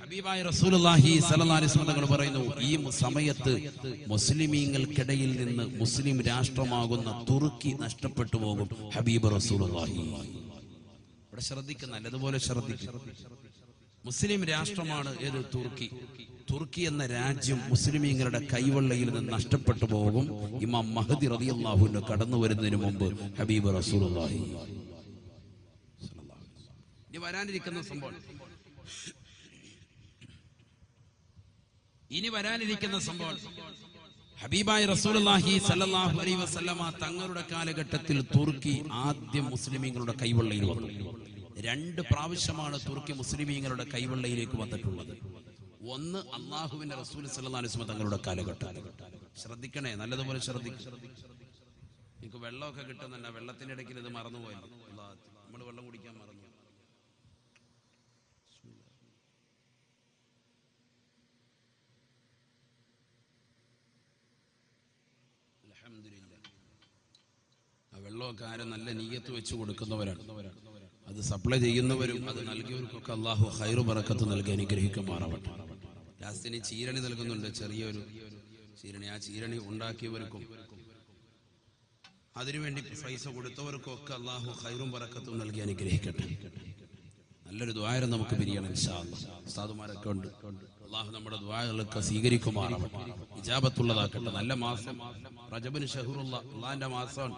ഹബീബായ റസൂലുള്ളാഹി സ്വല്ലല്ലാഹു അലൈഹി വസല്ലം തങ്ങൾ പറയുന്നു, ഈ സമയത്ത് മുസ്ലിമീങ്ങൾക്കിടയിൽ നിന്ന് മുസ്ലിം രാഷ്ട്രമാകുന്ന തുർക്കി നഷ്ടപ്പെട്ടു പോകും. ഹബീബ് റസൂലുള്ളാഹി ഇവിടെ ശ്രദ്ധിക്കുക, നല്ലതുപോലെ ശ്രദ്ധിക്കുക. മുസ്ലിം രാഷ്ട്രമാണ് ഏത്? തുർക്കി. തുർക്കി എന്ന രാജ്യം മുസ്ലിമീങ്ങളുടെ കൈവെള്ളയിൽ നിന്ന് നഷ്ടപ്പെട്ടു പോകും. ഇമാം മഹ്ദി റളിയല്ലാഹു അൻഹു കടന്നു വരുന്നതിന് മുമ്പ് ഹബീബ് റസൂലുള്ളാഹി ഇനി വരാനിരിക്കുന്ന സംഭവം ഹബീബായ റസൂലുള്ളാഹി സ്വല്ലല്ലാഹു അലൈഹി വസല്ലമ തങ്ങളുടെ കാലഘട്ടത്തിൽ തുർക്കി ആദ്യം മുസ്ലിമീങ്ങളുടെ കൈവെള്ളയിൽ വന്നു. 2 പ്രാവശ്യമാണ് തുർക്കി മുസ്ലിമീങ്ങളുടെ കൈവെള്ളയിലേക്ക് വന്നിട്ടുള്ളത്. ഒന്ന് അല്ലാഹുവിന്റെ റസൂൽ സ്വല്ലല്ലാഹു അലൈഹി വസല്ലം തങ്ങളുടെ കാലഘട്ടം. ശ്രദ്ധിക്കണേ, നല്ലതുപോലെ ശ്രദ്ധിക്കും. നിങ്ങൾക്ക് വെള്ളമൊക്കെ കിട്ടുന്നുണ്ട്, വെള്ളത്തിന്റെ ഇടയ്ക്ക് ഇത് മറന്നുപോയല്ലോ. നമ്മൾ വെള്ളം കുടിക്കാൻ മറന്നു. ആ വെള്ളമൊക്കെ ആരും നല്ല നീയത്ത് വെച്ച് കൊടുക്കുന്നവരാണ്. അത് സപ്ലൈ ചെയ്യുന്നവരും അത് നൽകിയവർക്കൊക്കെ അല്ലാഹു ഖൈറു ബറക്കത്ത് നൽകി അനുഗ്രഹിക്കുമാറാവട്ടെ. ലാസ്റ്റിന് ചീരണി നൽകുന്നുണ്ട്, ചെറിയൊരു ചീരണി. ആ ചീരണി ഉണ്ടാക്കിയവർക്കും അതിനുവേണ്ടി പൈസ കൊടുത്തവർക്കൊക്കെ അള്ളാഹു ഖൈറും ബറക്കത്തും നൽകി അനുഗ്രഹിക്കട്ടെ. നല്ലൊരു ദുആ നമുക്ക് പിരിയണം ഇൻഷാ അല്ലാഹ്. ഉസ്താദുമാരൊക്കെ ഉണ്ട്. അള്ളാഹു നമ്മുടെ ദുആകളൊക്കെ സ്വീകരിക്കുമാറാവട്ടെ, ഇജാബത്തുള്ളതാക്കട്ടെ. നല്ല മാസം റജബിന് ഷഹറുള്ള അള്ളാഹിന്റെ മാസമാണ്.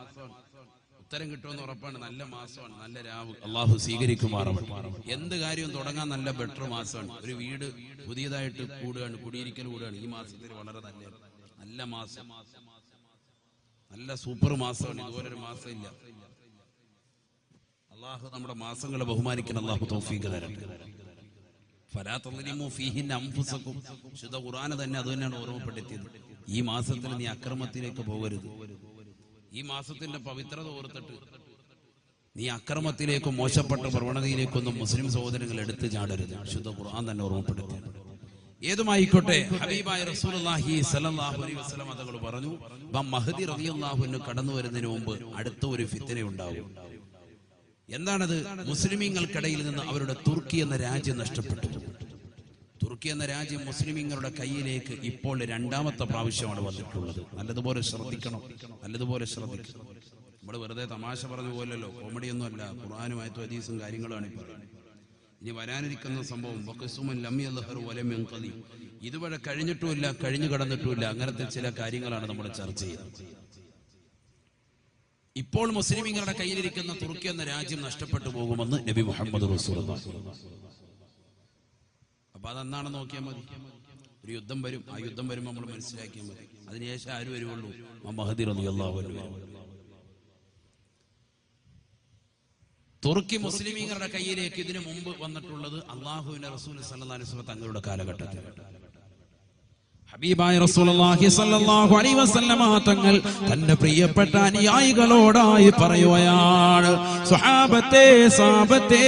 ഉത്തരം കിട്ടുമെന്ന് ഉറപ്പാണ്. നല്ല മാസമാണ്, നല്ല രാവ്. അള്ളാഹു സ്വീകരിക്കുമാറാവട്ടെ. എന്ത് കാര്യവും തുടങ്ങാൻ നല്ല ബെറ്റർ മാസമാണ്. ഒരു വീട് പുതിയതായിട്ട് കൂടുകയാണ്, കുടിയിരിക്കൽ കൂടുകയാണ്. ഈ മാസത്തിൽ വളരെ നല്ല മാസം, നല്ല സൂപ്പർ മാസമാണ്. ഇതുപോലൊരു മാസം ഇല്ല. അള്ളാഹു നമ്മുടെ മാസങ്ങളെ ബഹുമാനിക്കണം. അള്ളാഹു തൗഫീഖ് തരട്ടെ. ഫലാ തളിമു ഫീഹിൻ അൻഫുസകും. ശുദ്ധ ഖുർആൻ തന്നെ അത് തന്നെയാണ് ഓർമ്മപ്പെടുത്തിയത്. ഈ മാസത്തിൽ നീ അക്രമത്തിലേക്ക് പോകരുത്. ഈ മാസത്തിന്റെ പവിത്രത ഓർത്തിട്ട് നീ അക്രമത്തിലേക്കും മോശപ്പെട്ട പ്രവണതയിലേക്കൊന്നും മുസ്ലിം സഹോദരങ്ങൾ എടുത്തു ചാടരുത്. ശുദ്ധ ഖുർആൻ തന്നെ ഓർമ്മപ്പെടുത്തി. ഏതുമായിക്കോട്ടെ, ഹബീബായ റസൂലുള്ളാഹി സ്വല്ലല്ലാഹു അലൈഹി വസല്ലം തങ്ങൾ പറഞ്ഞു, മഹ്ദി റളിയല്ലാഹു അൻഹു കടന്നു വരുന്നതിന് മുമ്പ് അടുത്ത ഒരു ഫിത്ന ഉണ്ടാവും. എന്താണത്? മുസ്ലിമീങ്ങൾക്കിടയിൽ നിന്ന് അവരുടെ തുർക്കി എന്ന രാജ്യം നഷ്ടപ്പെട്ടു. തുർക്കി എന്ന രാജ്യം മുസ്ലിമീങ്ങളുടെ കയ്യിലേക്ക് ഇപ്പോൾ രണ്ടാമത്തെ പ്രാവശ്യമാണ് വന്നിട്ടുള്ളത്. നല്ലതുപോലെ ശ്രദ്ധിക്കണം, നല്ലതുപോലെ ശ്രദ്ധിക്കണം. നമ്മൾ വെറുതെ തമാശ പറഞ്ഞ പോലല്ലോ, കോമഡിയൊന്നും അല്ല. ഖുർആനുമായിട്ട് ഹദീസും കാര്യങ്ങളാണ് ഈ പറയുന്നത്. ഇനി വരാനിരിക്കുന്ന സംഭവം ഇതുവരെ കഴിഞ്ഞിട്ടുമില്ല, കഴിഞ്ഞു കടന്നിട്ടുമില്ല. അങ്ങനത്തെ ചില കാര്യങ്ങളാണ് നമ്മൾ ചർച്ച ചെയ്യുന്നത്. ഇപ്പോൾ മുസ്ലിമീങ്ങളുടെ കയ്യിലിരിക്കുന്ന തുർക്കി എന്ന രാജ്യം നഷ്ടപ്പെട്ടു പോകുമെന്ന് നബി മുഹമ്മദ് റസൂലുള്ളാഹി. അപ്പൊ അതെന്നാണെന്ന് നോക്കിയാൽ മതി. ഒരു യുദ്ധം വരും, ആ യുദ്ധം വരുമ്പോൾ നമ്മൾ മനസ്സിലാക്കിയാൽ മതി. അതിനുശേഷം ആര് വരുവുള്ളൂ? മഹ്ദി റളിയല്ലാഹു അൻഹു വരും. തുർക്കി മുസ്ലിമീങ്ങളുടെ കയ്യിലേക്ക് ഇതിനു മുമ്പ് വന്നിട്ടുള്ളത് അല്ലാഹുവിന്റെ റസൂൽ സല്ലല്ലാഹു അലൈഹി വസല്ലം തങ്ങളുടെ കാലഘട്ടത്തിൽ. ഹബീബായ റസൂലുള്ളാഹി സ്വല്ലല്ലാഹു അലൈഹി വസല്ലമ തങ്ങൾ തന്റെ പ്രിയപ്പെട്ട അനുയായികളോടായി പറയുകയാണ്, സ്വഹാബത്തെ, സ്വഹാബത്തെ,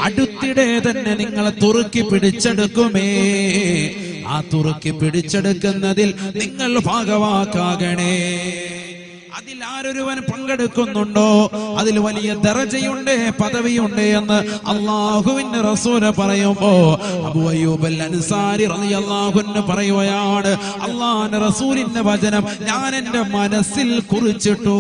അടുത്തിടെ തന്നെ നിങ്ങൾ തുർക്കി പിടിച്ചെടുക്കുമേ. ആ തുർക്കി പിടിച്ചെടുക്കുന്നതിൽ നിങ്ങൾ ഭാഗവാക്കാകണേ. അതിൽ ആരൊരുവൻ പങ്കെടുക്കുന്നുണ്ടോ അതിൽ വലിയ ദറജയുണ്ട്, പദവിയുണ്ട് എന്ന് അല്ലാഹുവിന്റെ റസൂൽ പറയുമ്പോ അബൂ അയ്യൂബ് അൽ അൻസാരി റളിയല്ലാഹു അൻഹു പറയുകയാണ്, അല്ലാഹുവിന്റെ റസൂലിന്റെ വചനം ഞാൻ എന്റെ മനസ്സിൽ കുറിച്ചിട്ടു.